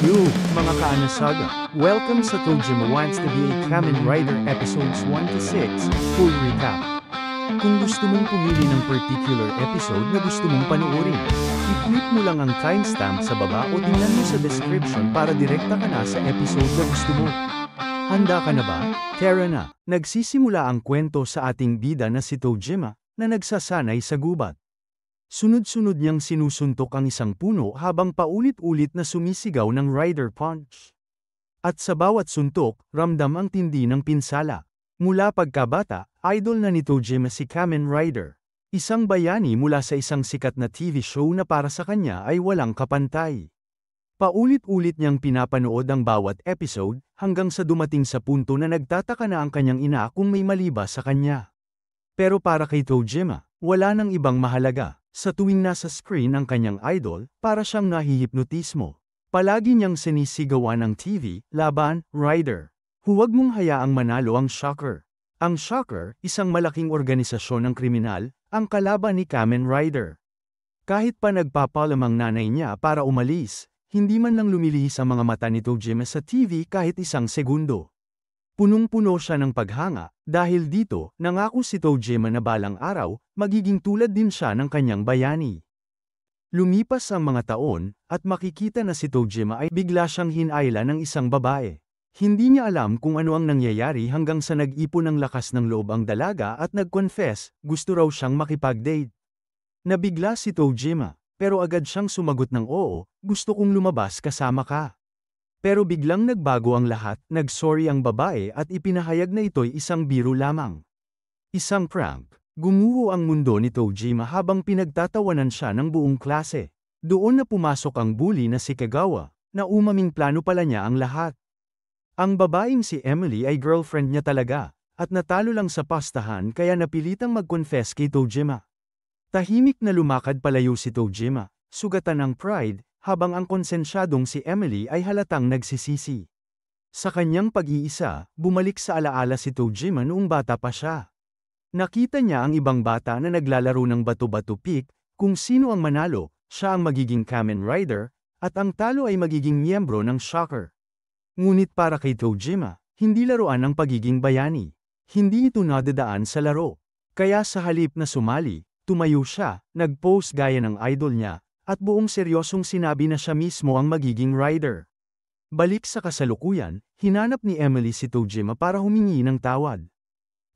Yo, mga kaanasaga! Welcome sa Tojima Wants to be a Kamen Rider Episodes 1 to 6, full recap. Kung gusto mong pumili ng particular episode na gusto mong panoorin, i-click mo lang ang timestamp sa baba o tingnan mo sa description para direkta ka na sa episode na gusto mo. Handa ka na ba? Tara na! Nagsisimula ang kwento sa ating bida na si Tojima, na nagsasanay sa gubat. Sunod-sunod niyang sinusuntok ang isang puno habang paulit-ulit na sumisigaw ng Rider Punch. At sa bawat suntok, ramdam ang tindi ng pinsala. Mula pagkabata, idol na ni Tojima si Kamen Rider. Isang bayani mula sa isang sikat na TV show na para sa kanya ay walang kapantay. Paulit-ulit niyang pinapanood ang bawat episode, hanggang sa dumating sa punto na nagtataka na ang kanyang ina kung may mali ba sa kanya. Pero para kay Tojima, wala nang ibang mahalaga. Sa tuwing nasa screen ang kanyang idol, para siyang nahihipnotismo. Palagi niyang sinisigawan ng TV, laban, Rider. Huwag mong hayaang manalo ang Shocker. Ang Shocker, isang malaking organisasyon ng kriminal, ang kalaban ni Kamen Rider. Kahit pa nagpapalamang nanay niya para umalis, hindi man lang lumilihis ang mga mata ni Tojima sa TV kahit isang segundo. Punong-puno siya ng paghanga, dahil dito, nangako si Tojima na balang araw, magiging tulad din siya ng kanyang bayani. Lumipas ang mga taon, at makikita na si Tojima ay bigla siyang hinayla ng isang babae. Hindi niya alam kung ano ang nangyayari hanggang sa nag-ipon ng lakas ng loob ang dalaga at nag-confess, gusto raw siyang makipag-date. Nabigla si Tojima, pero agad siyang sumagot ng oo, gusto kong lumabas kasama ka. Pero biglang nagbago ang lahat, nag-sorry ang babae at ipinahayag na ito'y isang biro lamang. Isang prank. Gumuho ang mundo ni Tojima habang pinagtatawanan siya ng buong klase. Doon na pumasok ang bully na si Kagawa, na umaming plano pala niya ang lahat. Ang babaeng si Emily ay girlfriend niya talaga, at natalo lang sa pastahan kaya napilitang mag-confess kay Tojima. Tahimik na lumakad palayo si Tojima, sugatan ng pride, habang ang konsensyadong si Emily ay halatang nagsisisi. Sa kanyang pag-iisa, bumalik sa alaala si Tojima noong bata pa siya. Nakita niya ang ibang bata na naglalaro ng bato-bato pick, kung sino ang manalo, siya ang magiging Kamen Rider, at ang talo ay magiging miyembro ng Shocker. Ngunit para kay Tojima, hindi laruan ang pagiging bayani. Hindi ito nadadaan sa laro. Kaya sa halip na sumali, tumayo siya, nag-pose gaya ng idol niya, at buong seryosong sinabi na siya mismo ang magiging rider. Balik sa kasalukuyan, hinanap ni Emily si Tojima para humingi ng tawad.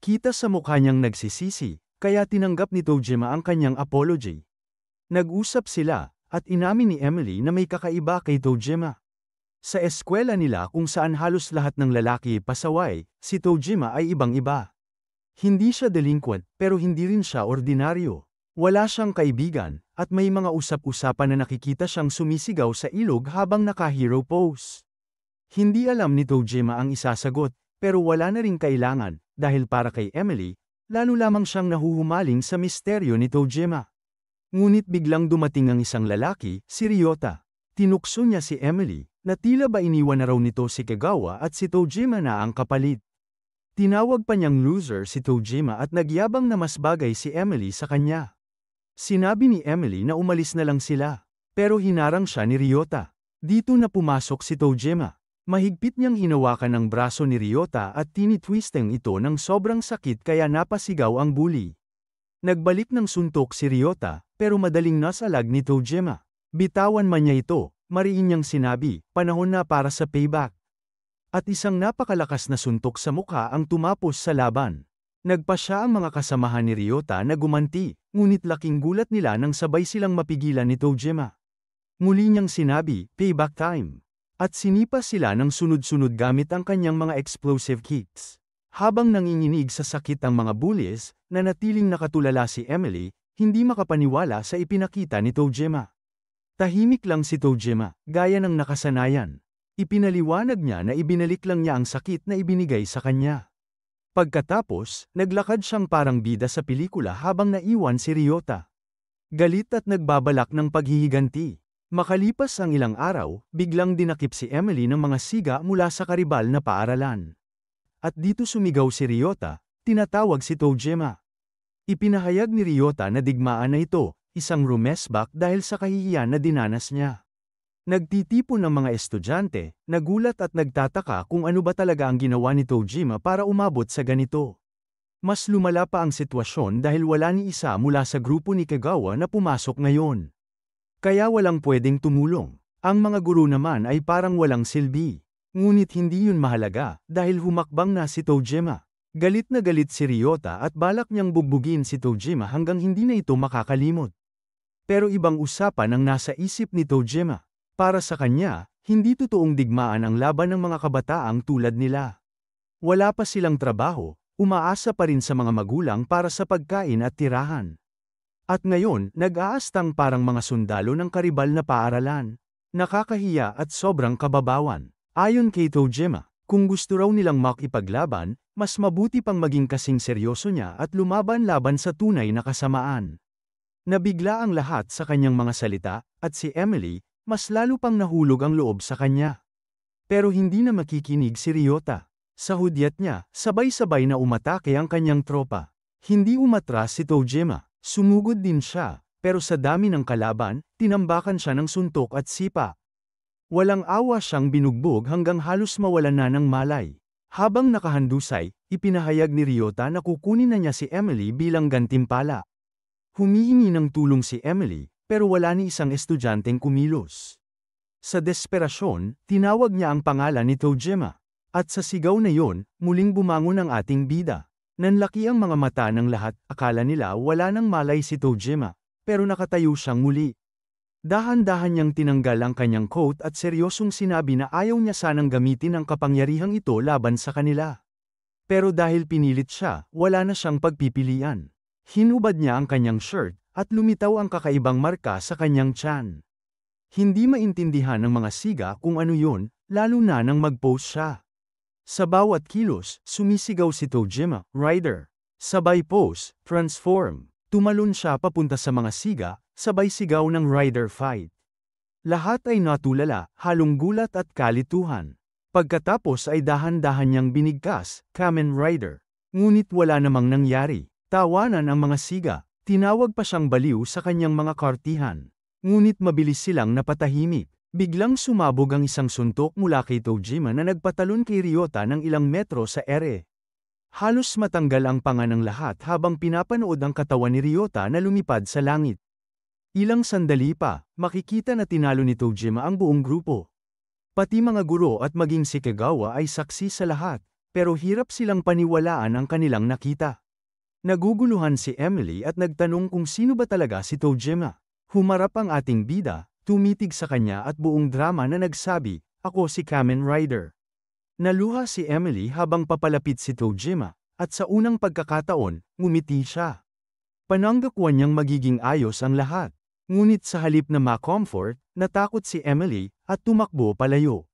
Kita sa mukha niyang nagsisisi, kaya tinanggap ni Tojima ang kanyang apology. Nag-usap sila, at inamin ni Emily na may kakaiba kay Tojima. Sa eskwela nila kung saan halos lahat ng lalaki pasaway, si Tojima ay ibang-iba. Hindi siya delinquent, pero hindi rin siya ordinaryo. Wala siyang kaibigan, at may mga usap-usapan na nakikita siyang sumisigaw sa ilog habang naka-hero pose. Hindi alam ni Tojima ang isasagot, pero wala na ring kailangan, dahil para kay Emily, lalo lamang siyang nahuhumaling sa misteryo ni Tojima. Ngunit biglang dumating ang isang lalaki, si Ryota. Tinukso niya si Emily, na tila ba iniwan na raw nito si Kagawa at si Tojima na ang kapalit. Tinawag pa niyang loser si Tojima at nagyabang na mas bagay si Emily sa kanya. Sinabi ni Emily na umalis na lang sila, pero hinarang siya ni Ryota. Dito na pumasok si Tojima. Mahigpit niyang hinawakan ang braso ni Ryota at tinitwisteng ito ng sobrang sakit kaya napasigaw ang bully. Nagbalik ng suntok si Ryota, pero madaling nasalag ni Tojima. Bitawan man niya ito, mariin niyang sinabi, panahon na para sa payback. At isang napakalakas na suntok sa mukha ang tumapos sa laban. Nagpa siya ang mga kasamahan ni Ryota na gumanti, ngunit laking gulat nila nang sabay silang mapigilan ni Tojima. Muli niyang sinabi, payback time. At sinipa sila ng sunod-sunod gamit ang kanyang mga explosive kicks. Habang nanginginig sa sakit ang mga bullies, nanatiling nakatulala si Emily, hindi makapaniwala sa ipinakita ni Tojima. Tahimik lang si Tojima, gaya ng nakasanayan. Ipinaliwanag niya na ibinalik lang niya ang sakit na ibinigay sa kanya. Pagkatapos, naglakad siyang parang bida sa pelikula habang naiwan si Ryota. Galit at nagbabalak ng paghihiganti. Makalipas ang ilang araw, biglang dinakip si Emily ng mga siga mula sa karibal na paaralan. At dito sumigaw si Ryota, tinatawag si Tojima. Ipinahayag ni Ryota na digmaan na ito, isang rumesbak dahil sa kahihiyan na dinanas niya. Nagtitipon ng mga estudyante, nagulat at nagtataka kung ano ba talaga ang ginawa ni Tojima para umabot sa ganito. Mas lumala pa ang sitwasyon dahil wala ni isa mula sa grupo ni Kagawa na pumasok ngayon. Kaya walang pwedeng tumulong. Ang mga guro naman ay parang walang silbi. Ngunit hindi yun mahalaga dahil humakbang na si Tojima. Galit na galit si Ryota at balak niyang bugbugin si Tojima hanggang hindi na ito makakalimot. Pero ibang usapan ang nasa isip ni Tojima. Para sa kanya, hindi totoong digmaan ang laban ng mga kabataang tulad nila. Wala pa silang trabaho, umaasa pa rin sa mga magulang para sa pagkain at tirahan. At ngayon, nag-aastang parang mga sundalo ng karibal na paaralan. Nakakahiya at sobrang kababawan. Ayon kay Tojima, kung gusto raw nilang makipaglaban, mas mabuti pang maging kasing seryoso niya at lumaban-laban sa tunay na kasamaan. Nabigla ang lahat sa kanyang mga salita, at si Emily, mas lalo pang nahulog ang loob sa kanya. Pero hindi na makikinig si Ryota. Sa hudyat niya, sabay-sabay na umatake ang kanyang tropa. Hindi umatras si Tojima, sumugod din siya, pero sa dami ng kalaban, tinambakan siya ng suntok at sipa. Walang awa siyang binugbog hanggang halos mawalan na ng malay. Habang nakahandusay, ipinahayag ni Ryota na kukunin na niya si Emily bilang gantimpala. Humihingi ng tulong si Emily, pero wala ni isang estudyanteng kumilos. Sa desperasyon, tinawag niya ang pangalan ni Tojima. At sa sigaw na yon, muling bumangon ang ating bida. Nanlaki ang mga mata ng lahat, akala nila wala nang malay si Tojima, pero nakatayo siyang muli. Dahan-dahan niyang tinanggal ang kanyang coat at seryosong sinabi na ayaw niya sanang gamitin ang kapangyarihang ito laban sa kanila. Pero dahil pinilit siya, wala na siyang pagpipilian. Hinubad niya ang kanyang shirt, at lumitaw ang kakaibang marka sa kanyang tiyan. Hindi maintindihan ng mga siga kung ano yun, lalo na nang mag-pose siya. Sa bawat kilos, sumisigaw si Tojima, Rider. Sabay pose, transform. Tumalon siya papunta sa mga siga, sabay sigaw ng Rider fight. Lahat ay natulala, halong gulat at kalituhan. Pagkatapos ay dahan-dahan niyang binigkas, Kamen Rider. Ngunit wala namang nangyari. Tawanan ang mga siga, tinawag pa siyang baliw sa kanyang mga kartihan. Ngunit mabilis silang napatahimik. Biglang sumabog ang isang suntok mula kay Tojima na nagpatalon kay Ryota ng ilang metro sa ere. Halos matanggal ang panga ng lahat habang pinapanood ang katawan ni Ryota na lumipad sa langit. Ilang sandali pa, makikita na tinalo ni Tojima ang buong grupo. Pati mga guro at maging si Kagawa ay saksi sa lahat, pero hirap silang paniwalaan ang kanilang nakita. Naguguluhan si Emily at nagtanong kung sino ba talaga si Tojima. Humarap ang ating bida, tumitig sa kanya at buong drama na nagsabi, "Ako si Kamen Rider." Naluha si Emily habang papalapit si Tojima, at sa unang pagkakataon, ngumiti siya. Pananggakwan niyang magiging ayos ang lahat. Ngunit sa halip na ma-comfort, natakot si Emily, at tumakbo palayo.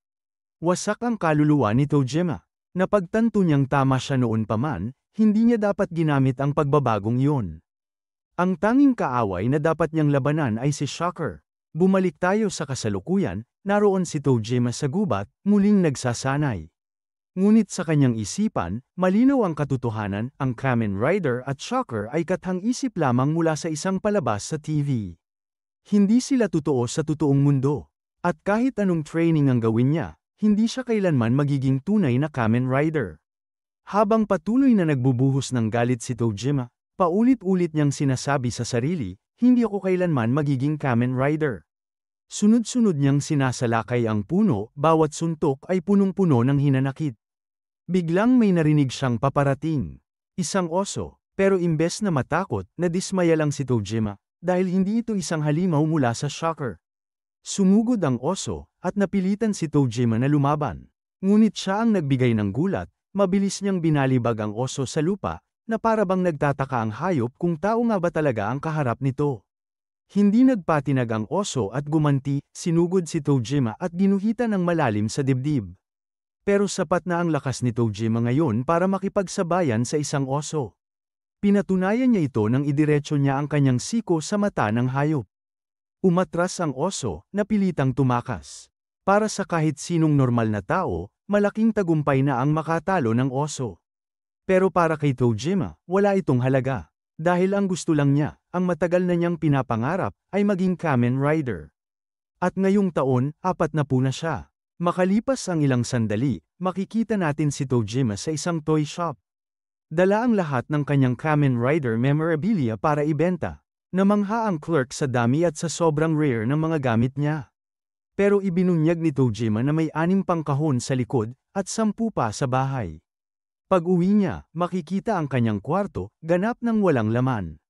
Wasak ang kaluluwa ni Tojima. Napagtanto niyang tama siya noon pa man, hindi niya dapat ginamit ang pagbabagong yun. Ang tanging kaaway na dapat niyang labanan ay si Shocker. Bumalik tayo sa kasalukuyan, naroon si Tojima sa gubat, muling nagsasanay. Ngunit sa kanyang isipan, malinaw ang katotohanan, ang Kamen Rider at Shocker ay kathang-isip lamang mula sa isang palabas sa TV. Hindi sila totoo sa totoong mundo. At kahit anong training ang gawin niya, hindi siya kailanman magiging tunay na Kamen Rider. Habang patuloy na nagbubuhos ng galit si Tojima, paulit-ulit niyang sinasabi sa sarili, hindi ako kailanman magiging Kamen Rider. Sunod-sunod niyang sinasalakay ang puno, bawat suntok ay punong-puno ng hinanakit. Biglang may narinig siyang paparating. Isang oso, pero imbes na matakot, nadismaya lang si Tojima, dahil hindi ito isang halimaw mula sa Shocker. Sumugod ang oso, at napilitan si Tojima na lumaban. Ngunit siya ang nagbigay ng gulat, mabilis niyang binalibag ang oso sa lupa, na parabang nagtataka ang hayop kung tao nga ba talaga ang kaharap nito. Hindi nagpatinag ang oso at gumanti, sinugod si Tojima at ginuhitan ng malalim sa dibdib. Pero sapat na ang lakas ni Tojima ngayon para makipagsabayan sa isang oso. Pinatunayan niya ito nang idiretso niya ang kanyang siko sa mata ng hayop. Umatras ang oso, napilitang tumakas. Para sa kahit sinong normal na tao, malaking tagumpay na ang makatalo ng oso. Pero para kay Tojima, wala itong halaga. Dahil ang gusto lang niya, ang matagal na niyang pinapangarap, ay maging Kamen Rider. At ngayong taon, 40 na siya. Makalipas ang ilang sandali, makikita natin si Tojima sa isang toy shop. Dala ang lahat ng kanyang Kamen Rider memorabilia para ibenta. Namangha ang clerk sa dami at sa sobrang rare ng mga gamit niya. Pero ibinunyag ni Tojima na may 6 pang kahon sa likod, at 10 pa sa bahay. Pag-uwi niya, makikita ang kanyang kwarto, ganap ng walang laman.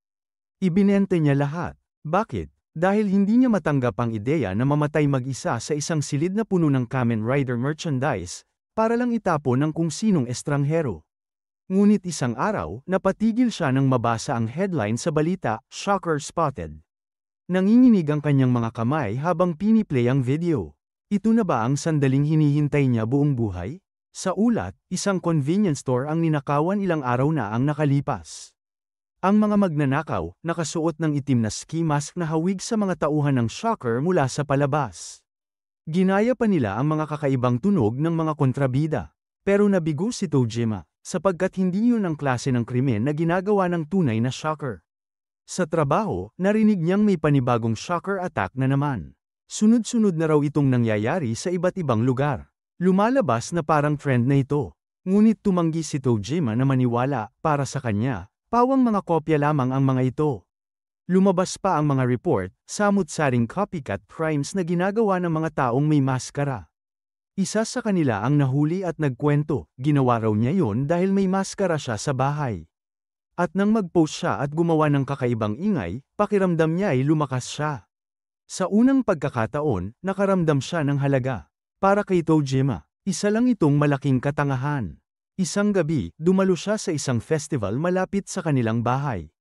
Ibinente niya lahat. Bakit? Dahil hindi niya matanggap ang ideya na mamatay mag-isa sa isang silid na puno ng Kamen Rider merchandise, para lang itapon ng kung sinong estranghero. Ngunit isang araw, napatigil siya nang mabasa ang headline sa balita, "Shocker Spotted." Nanginginig ang kanyang mga kamay habang piniplay ang video. Ito na ba ang sandaling hinihintay niya buong buhay? Sa ulat, isang convenience store ang ninakawan ilang araw na ang nakalipas. Ang mga magnanakaw, nakasuot ng itim na ski mask na hawig sa mga tauhan ng shocker mula sa palabas. Ginaya pa nila ang mga kakaibang tunog ng mga kontrabida. Pero nabigo si Tojima, sapagkat hindi yun ang klase ng krimen na ginagawa ng tunay na shocker. Sa trabaho, narinig niyang may panibagong shocker attack na naman. Sunod-sunod na raw itong nangyayari sa iba't ibang lugar. Lumalabas na parang trend na ito. Ngunit tumanggi si Tojima na maniwala, para sa kanya, pawang mga kopya lamang ang mga ito. Lumabas pa ang mga report, samut-saring copycat crimes na ginagawa ng mga taong may maskara. Isa sa kanila ang nahuli at nagkwento, ginawa raw niya yon dahil may maskara siya sa bahay. At nang mag-post siya at gumawa ng kakaibang ingay, pakiramdam niya ay lumakas siya. Sa unang pagkakataon, nakaramdam siya ng halaga. Para kay Tojima, isa lang itong malaking katangahan. Isang gabi, dumalo siya sa isang festival malapit sa kanilang bahay.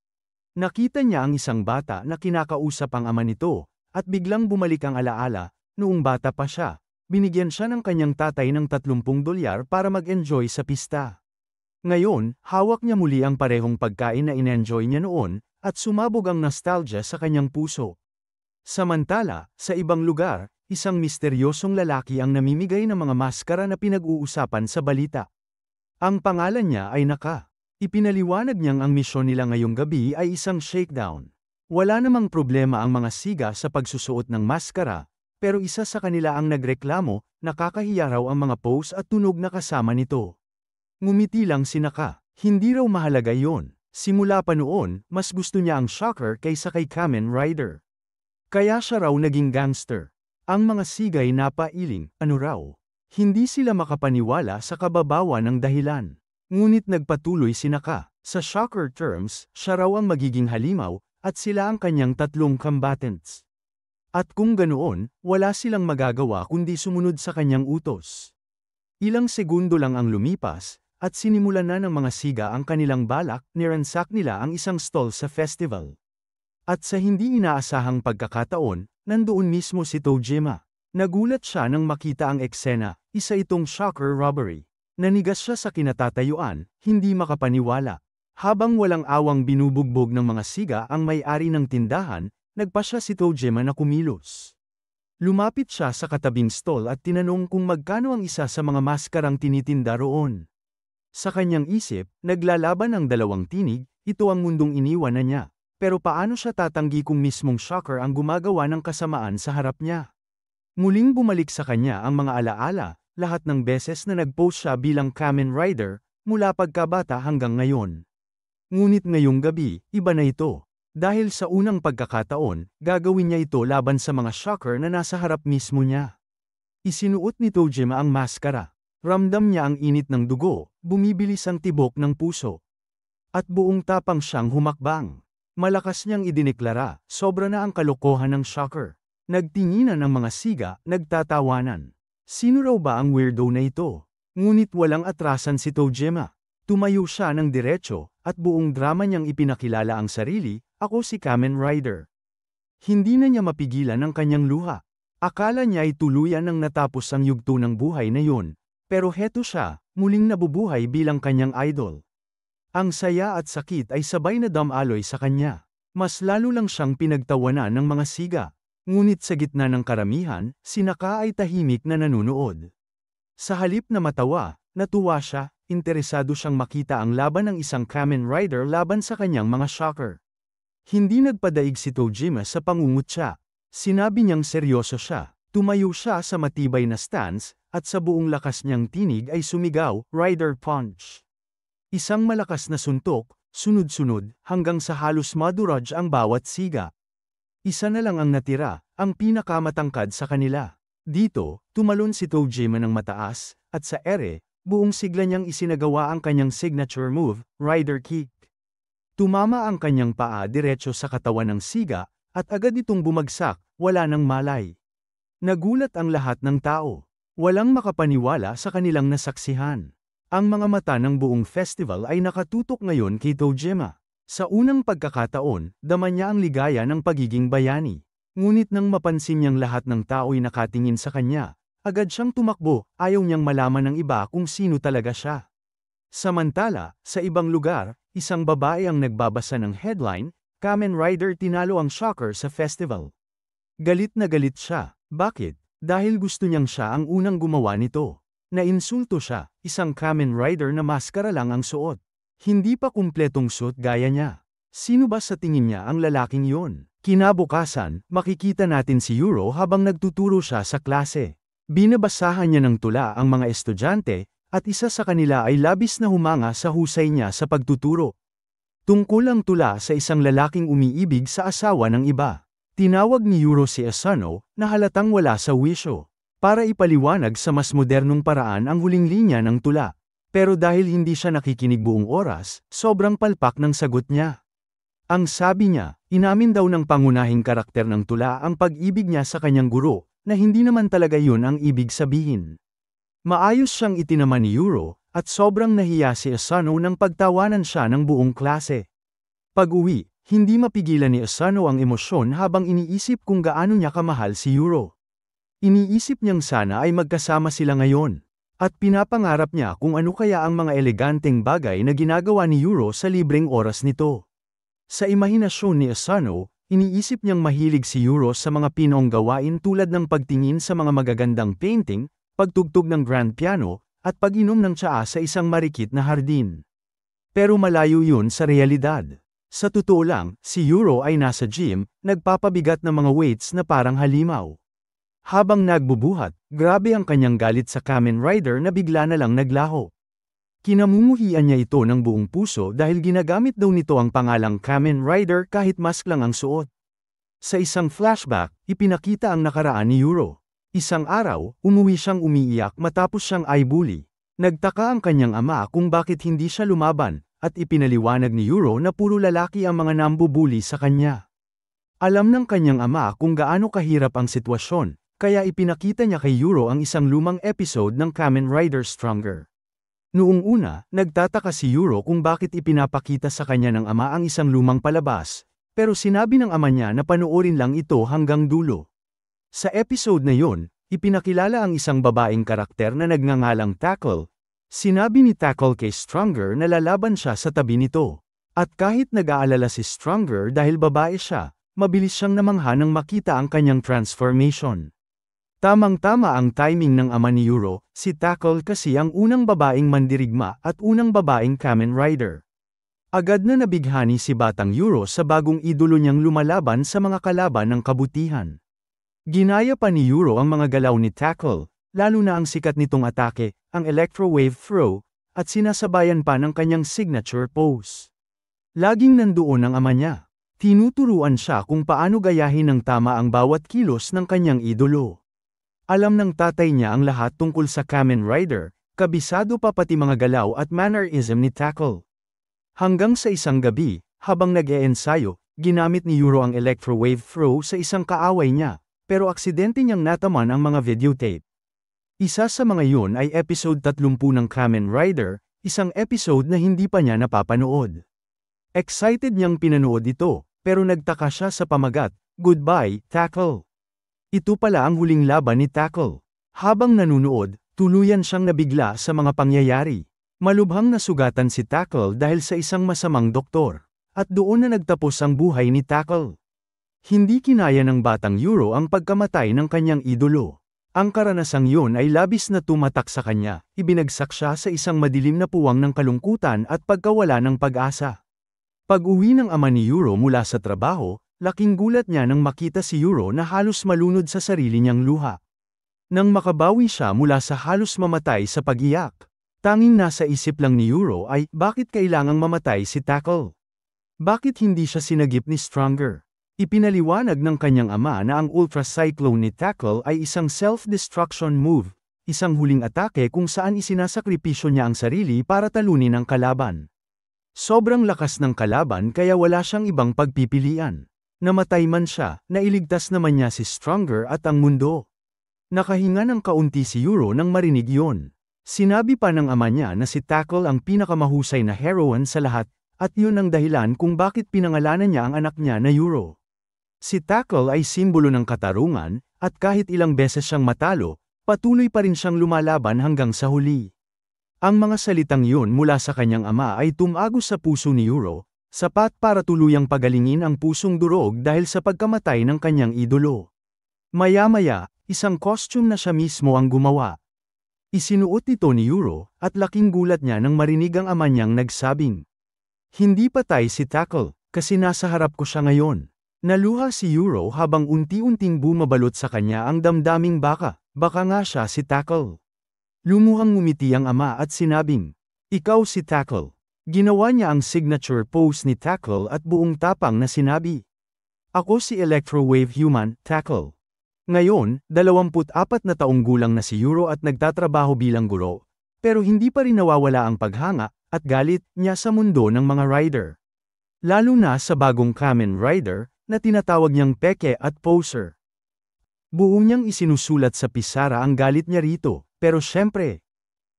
Nakita niya ang isang bata na kinakausap ang ama nito, at biglang bumalik ang alaala, noong bata pa siya, binigyan siya ng kanyang tatay ng $30 para mag-enjoy sa pista. Ngayon, hawak niya muli ang parehong pagkain na in-enjoy niya noon, at sumabog ang nostalgia sa kanyang puso. Samantala, sa ibang lugar, isang misteryosong lalaki ang namimigay ng mga maskara na pinag-uusapan sa balita. Ang pangalan niya ay Naka. Ipinaliwanag niyang ang misyon nila ngayong gabi ay isang shakedown. Wala namang problema ang mga siga sa pagsusuot ng maskara, pero isa sa kanila ang nagreklamo, nakakahiya raw ang mga pose at tunog na kasama nito. Ngumiti lang si Naka, hindi raw mahalaga yon. Simula pa noon, mas gusto niya ang shocker kaysa kay Kamen Rider. Kaya siya raw naging gangster. Ang mga sigay napailing, ano raw? Hindi sila makapaniwala sa kababawan ng dahilan. Ngunit nagpatuloy si Naka, sa shocker terms, siya raw ang magiging halimaw, at sila ang kanyang 3 combatants. At kung ganoon, wala silang magagawa kundi sumunod sa kanyang utos. Ilang segundo lang ang lumipas, at sinimulan na ng mga siga ang kanilang balak, niransak nila ang isang stall sa festival. At sa hindi inaasahang pagkakataon, nandoon mismo si Tojima. Nagulat siya nang makita ang eksena, isa itong shocker robbery. Nanigas siya sa kinatatayuan, hindi makapaniwala. Habang walang awang binubugbog ng mga siga ang may-ari ng tindahan, nagpasya si Tojima na kumilos. Lumapit siya sa katabing stall at tinanong kung magkano ang isa sa mga maskarang tinitinda roon. Sa kanyang isip, naglalaban ang dalawang tinig, ito ang mundong iniwan na niya. Pero paano siya tatanggi kung mismong shocker ang gumagawa ng kasamaan sa harap niya? Muling bumalik sa kanya ang mga alaala, lahat ng beses na nag-post siya bilang Kamen Rider, mula pagkabata hanggang ngayon. Ngunit ngayong gabi, iba na ito. Dahil sa unang pagkakataon, gagawin niya ito laban sa mga shocker na nasa harap mismo niya. Isinuot ni Tojima ang maskara. Ramdam niya ang init ng dugo, bumibilis ang tibok ng puso. At buong tapang siyang humakbang. Malakas niyang idineklara, sobra na ang kalokohan ng shocker. Nagtinginan ang mga siga, nagtatawanan. Sino raw ba ang weirdo na ito? Ngunit walang atrasan si Tojima. Tumayo siya ng diretso, at buong drama niyang ipinakilala ang sarili, ako si Kamen Rider. Hindi na niya mapigilan ang kanyang luha. Akala niya ay tuluyan nang natapos ang yugto ng buhay na yun. Pero heto siya, muling nabubuhay bilang kanyang idol. Ang saya at sakit ay sabay na damaloy sa kanya. Mas lalo lang siyang pinagtawanan ng mga siga. Ngunit sa gitna ng karamihan, si Naka ay tahimik na nanunood. Sa halip na matawa, natuwa siya, interesado siyang makita ang laban ng isang Kamen Rider laban sa kanyang mga shocker. Hindi nagpadaig si Tojima sa pangungutya. Sinabi niyang seryoso siya. Tumayo siya sa matibay na stance, at sa buong lakas niyang tinig ay sumigaw, Rider Punch. Isang malakas na suntok, sunod-sunod, hanggang sa halos maduraj ang bawat siga. Isa na lang ang natira, ang pinakamatangkad sa kanila. Dito, tumalon si Tojima ng mataas, at sa ere, buong sigla niyang isinagawa ang kanyang signature move, Rider Kick. Tumama ang kanyang paa diretso sa katawan ng siga, at agad itong bumagsak, wala nang malay. Nagulat ang lahat ng tao. Walang makapaniwala sa kanilang nasaksihan. Ang mga mata ng buong festival ay nakatutok ngayon kay Tojima. Sa unang pagkakataon, dama niya ang ligaya ng pagiging bayani. Ngunit nang mapansin niyang lahat ng tao'y nakatingin sa kanya, agad siyang tumakbo, ayaw niyang malaman ng iba kung sino talaga siya. Samantala, sa ibang lugar, isang babae ang nagbabasa ng headline, Kamen Rider tinalo ang Shocker sa festival. Galit na galit siya. Bakit? Dahil gusto niyang siya ang unang gumawa nito. Nainsulto siya, isang Kamen Rider na maskara lang ang suot. Hindi pa kumpletong suit gaya niya. Sino ba sa tingin niya ang lalaking yon? Kinabukasan, makikita natin si Yuro habang nagtuturo siya sa klase. Binabasahan niya ng tula ang mga estudyante, at isa sa kanila ay labis na humanga sa husay niya sa pagtuturo. Tungkol ang tula sa isang lalaking umiibig sa asawa ng iba. Tinawag ni Yuro si Asano, na halatang wala sa wisyo, para ipaliwanag sa mas modernong paraan ang huling linya ng tula. Pero dahil hindi siya nakikinig buong oras, sobrang palpak ng sagot niya. Ang sabi niya, inamin daw ng pangunahing karakter ng tula ang pag-ibig niya sa kanyang guro, na hindi naman talaga yun ang ibig sabihin. Maayos siyang itinaman ni Yuro, at sobrang nahiya si Asano nang pagtawanan siya ng buong klase. Pag-uwi, hindi mapigilan ni Asano ang emosyon habang iniisip kung gaano niya kamahal si Yuro. Iniisip niyang sana ay magkasama sila ngayon. At pinapangarap niya kung ano kaya ang mga eleganteng bagay na ginagawa ni Yuro sa libreng oras nito. Sa imahinasyon ni Asano, iniisip niyang mahilig si Yuro sa mga Pinong gawain tulad ng pagtingin sa mga magagandang painting, pagtugtog ng grand piano, at pag-inom ng tsaa sa isang marikit na hardin. Pero malayo yun sa realidad. Sa totoo lang, si Yuro ay nasa gym, nagpapabigat ng mga weights na parang halimaw. Habang nagbubuhat, grabe ang kanyang galit sa Kamen Rider na bigla na lang naglaho. Kinamumuhian niya ito ng buong puso dahil ginagamit daw nito ang pangalang Kamen Rider kahit mask lang ang suot. Sa isang flashback, ipinakita ang nakaraan ni Yuro. Isang araw, umuwi siyang umiiyak matapos siyang i-bully. Nagtaka ang kanyang ama kung bakit hindi siya lumaban, at ipinaliwanag ni Yuro na puro lalaki ang mga nambubuli sa kanya. Alam ng kanyang ama kung gaano kahirap ang sitwasyon, kaya ipinakita niya kay Yuro ang isang lumang episode ng Kamen Rider Stronger. Noong una, nagtataka si Yuro kung bakit ipinapakita sa kanya ng ama ang isang lumang palabas, pero sinabi ng ama niya na panoorin lang ito hanggang dulo. Sa episode na yon, ipinakilala ang isang babaeng karakter na nagngangalang Tackle. Sinabi ni Tackle kay Stronger na lalaban siya sa tabi nito. At kahit nag-aalala si Stronger dahil babae siya, mabilis siyang namangha nang makita ang kanyang transformation. Tamang-tama ang timing ng ama ni Yuro, si Tackle kasi ang unang babaeng mandirigma at unang babaeng Kamen Rider. Agad na nabighani si Batang Yuro sa bagong idolo niyang lumalaban sa mga kalaban ng kabutihan. Ginaya pa ni Yuro ang mga galaw ni Tackle, lalo na ang sikat nitong atake, ang Electro Wave Throw, at sinasabayan pa ng kanyang signature pose. Laging nandoon ang ama niya. Tinuturuan siya kung paano gayahin ng tama ang bawat kilos ng kanyang idolo. Alam ng tatay niya ang lahat tungkol sa Kamen Rider, kabisado pa pati mga galaw at mannerism ni Tackle. Hanggang sa isang gabi, habang nag-e-ensayo, ginamit ni Yuro ang Electro Wave Throw sa isang kaaway niya, pero aksidente niyang nataman ang mga videotape. Isa sa mga yun ay episode 30 ng Kamen Rider, isang episode na hindi pa niya napapanood. Excited niyang pinanood ito, pero nagtaka siya sa pamagat, "Goodbye, Tackle." Ito pala ang huling laban ni Tackle. Habang nanunood, tuluyan siyang nabigla sa mga pangyayari. Malubhang nasugatan si Tackle dahil sa isang masamang doktor. At doon na nagtapos ang buhay ni Tackle. Hindi kinaya ng Batang Yuro ang pagkamatay ng kanyang idolo. Ang karanasang yun ay labis na tumatak sa kanya, ibinagsak siya sa isang madilim na puwang ng kalungkutan at pagkawala ng pag-asa. Pag-uwi ng ama ni Yuro mula sa trabaho, Laking gulat niya nang makita si Euro na halos malunod sa sarili niyang luha. Nang makabawi siya mula sa halos mamatay sa pag-iyak, tanging nasa isip lang ni Euro ay, bakit kailangang mamatay si Tackle? Bakit hindi siya sinagip ni Stronger? Ipinaliwanag ng kanyang ama na ang Ultra Cyclone ni Tackle ay isang self-destruction move, isang huling atake kung saan isinasakripisyo niya ang sarili para talunin ang kalaban. Sobrang lakas ng kalaban kaya wala siyang ibang pagpipilian. Namatay man siya, nailigtas naman niya si Stronger at ang mundo. Nakahinga ng kaunti si Euro nang marinig yun. Sinabi pa ng ama niya na si Tackle ang pinakamahusay na heroine sa lahat, at yun ang dahilan kung bakit pinangalanan niya ang anak niya na Euro. Si Tackle ay simbolo ng katarungan, at kahit ilang beses siyang matalo, patuloy pa rin siyang lumalaban hanggang sa huli. Ang mga salitang yun mula sa kanyang ama ay tumagos sa puso ni Euro, sapat para tuluyang pagalingin ang pusong durog dahil sa pagkamatay ng kanyang idolo. Maya-maya, isang costume na siya mismo ang gumawa. Isinuot ito ni Euro, at laking gulat niya nang marinig ang ama niyang nagsabing, "Hindi patay si Tackle, kasi nasa harap ko siya ngayon." Naluha si Euro habang unti-unting bumabalot sa kanya ang damdaming baka nga siya si Tackle. Lumuhang ngumiti ang ama at sinabing, "Ikaw si Tackle." Ginawa niya ang signature pose ni Tackle at buong tapang na sinabi, "Ako si Electro-Wave Human, Tackle." Ngayon, 24 na taong gulang na si Euro at nagtatrabaho bilang guro, pero hindi pa rin nawawala ang paghanga at galit niya sa mundo ng mga rider. Lalo na sa bagong Kamen Rider, na tinatawag niyang peke at poser. Buo niyang isinusulat sa pisara ang galit niya rito, pero syempre,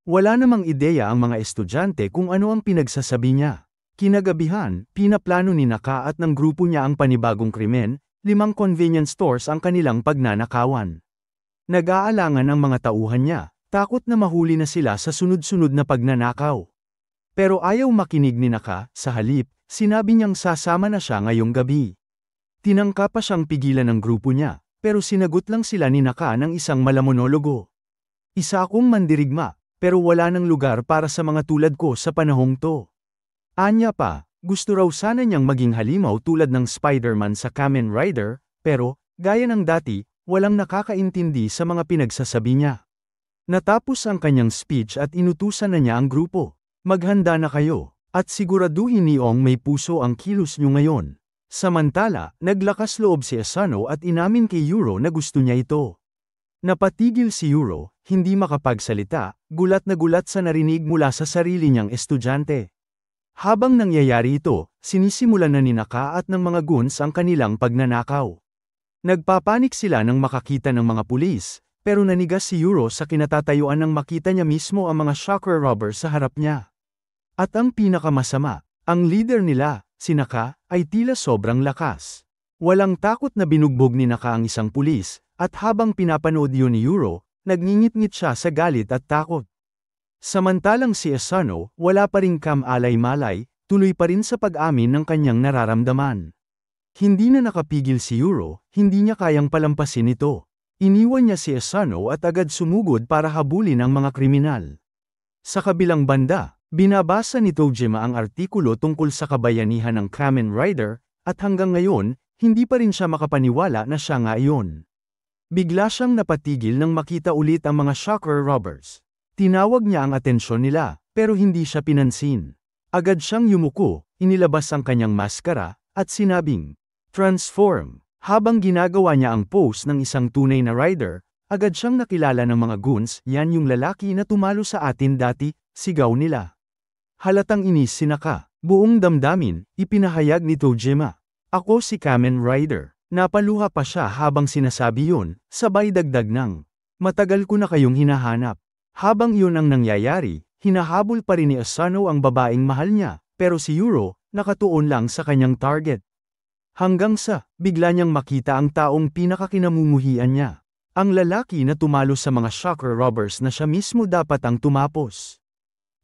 wala namang ideya ang mga estudyante kung ano ang pinagsasabi niya. Kinagabihan, pinaplano ni Naka at ng grupo niya ang panibagong krimen, 5 convenience stores ang kanilang pagnanakawan. Nag-aalangan ang mga tauhan niya, takot na mahuli na sila sa sunod-sunod na pagnanakaw. Pero ayaw makinig ni Naka, sa halip, sinabi niyang sasama na siya ngayong gabi. Tinangka pa siyang pigilan ng grupo niya, pero sinagot lang sila ni Naka ng isang malamonologo. "Isa akong mandirigma, pero wala nang lugar para sa mga tulad ko sa panahong to." Anya pa, gusto raw sana niyang maging halimaw tulad ng Spider-Man sa Kamen Rider, pero, gaya ng dati, walang nakakaintindi sa mga pinagsasabi niya. Natapos ang kanyang speech at inutusan na niya ang grupo. "Maghanda na kayo, at siguraduhin niong may puso ang kilos niyo ngayon." Samantala, naglakas loob si Asano at inamin kay Euro na gusto niya ito. Napatigil si Euro, hindi makapagsalita, gulat na gulat sa narinig mula sa sarili niyang estudyante. Habang nangyayari ito, sinisimulan na ni Naka at ng mga goons ang kanilang pagnanakaw. Nagpapanik sila nang makakita ng mga pulis, pero nanigas si Euro sa kinatatayuan nang makita niya mismo ang mga shocker robbers sa harap niya. At ang pinakamasama, ang leader nila, si Naka, ay tila sobrang lakas. Walang takot na binugbog ni Naka ang isang pulis, at habang pinapanood yun ni Euro, nagngingit-ngit siya sa galit at takot. Samantalang si Asano, wala pa ring kam-alay-malay, tuloy pa rin sa pag-amin ng kanyang nararamdaman. Hindi na nakapigil si Euro, hindi niya kayang palampasin ito. Iniwan niya si Asano at agad sumugod para habulin ang mga kriminal. Sa kabilang banda, binabasa ni Tojima ang artikulo tungkol sa kabayanihan ng Kamen Rider, at hanggang ngayon, hindi pa rin siya makapaniwala na siya nga iyon. Bigla siyang napatigil nang makita ulit ang mga shocker robbers. Tinawag niya ang atensyon nila, pero hindi siya pinansin. Agad siyang yumuko, inilabas ang kanyang maskara, at sinabing, "Transform." Habang ginagawa niya ang pose ng isang tunay na rider, agad siyang nakilala ng mga goons, "Yan yung lalaki na tumalo sa atin dati," sigaw nila. Halatang inis si Naka, buong damdamin, ipinahayag ni Tojima, "Ako si Kamen Rider." Napaluha pa siya habang sinasabi yun, sabay dagdag ng, "Matagal ko na kayong hinahanap." Habang iyon ang nangyayari, hinahabol pa rin ni Asano ang babaeng mahal niya, pero si Euro, nakatuon lang sa kanyang target. Hanggang sa, bigla niyang makita ang taong pinakakinamumuhian niya. Ang lalaki na tumalo sa mga shocker robbers na siya mismo dapat ang tumapos.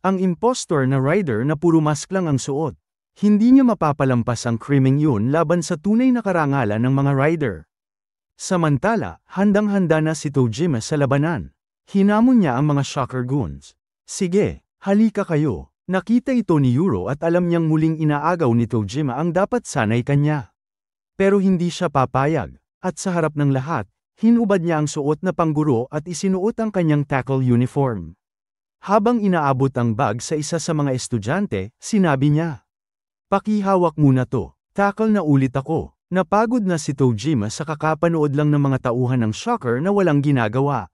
Ang impostor na rider na puro mask lang ang suot. Hindi niya mapapalampas ang krimeng yun laban sa tunay na karangalan ng mga rider. Samantala, handang-handa na si Tojima sa labanan. Hinamon niya ang mga shocker goons. "Sige, halika kayo." Nakita ito ni Euro at alam niyang muling inaagaw ni Tojima ang dapat sanay kanya. Pero hindi siya papayag, at sa harap ng lahat, hinubad niya ang suot na pangguro at isinuot ang kanyang tackle uniform. Habang inaabot ang bag sa isa sa mga estudyante, sinabi niya, "Pakihawak muna to, tackle na ulit ako." Napagod na si Tojima sa kakapanood lang ng mga tauhan ng shocker na walang ginagawa.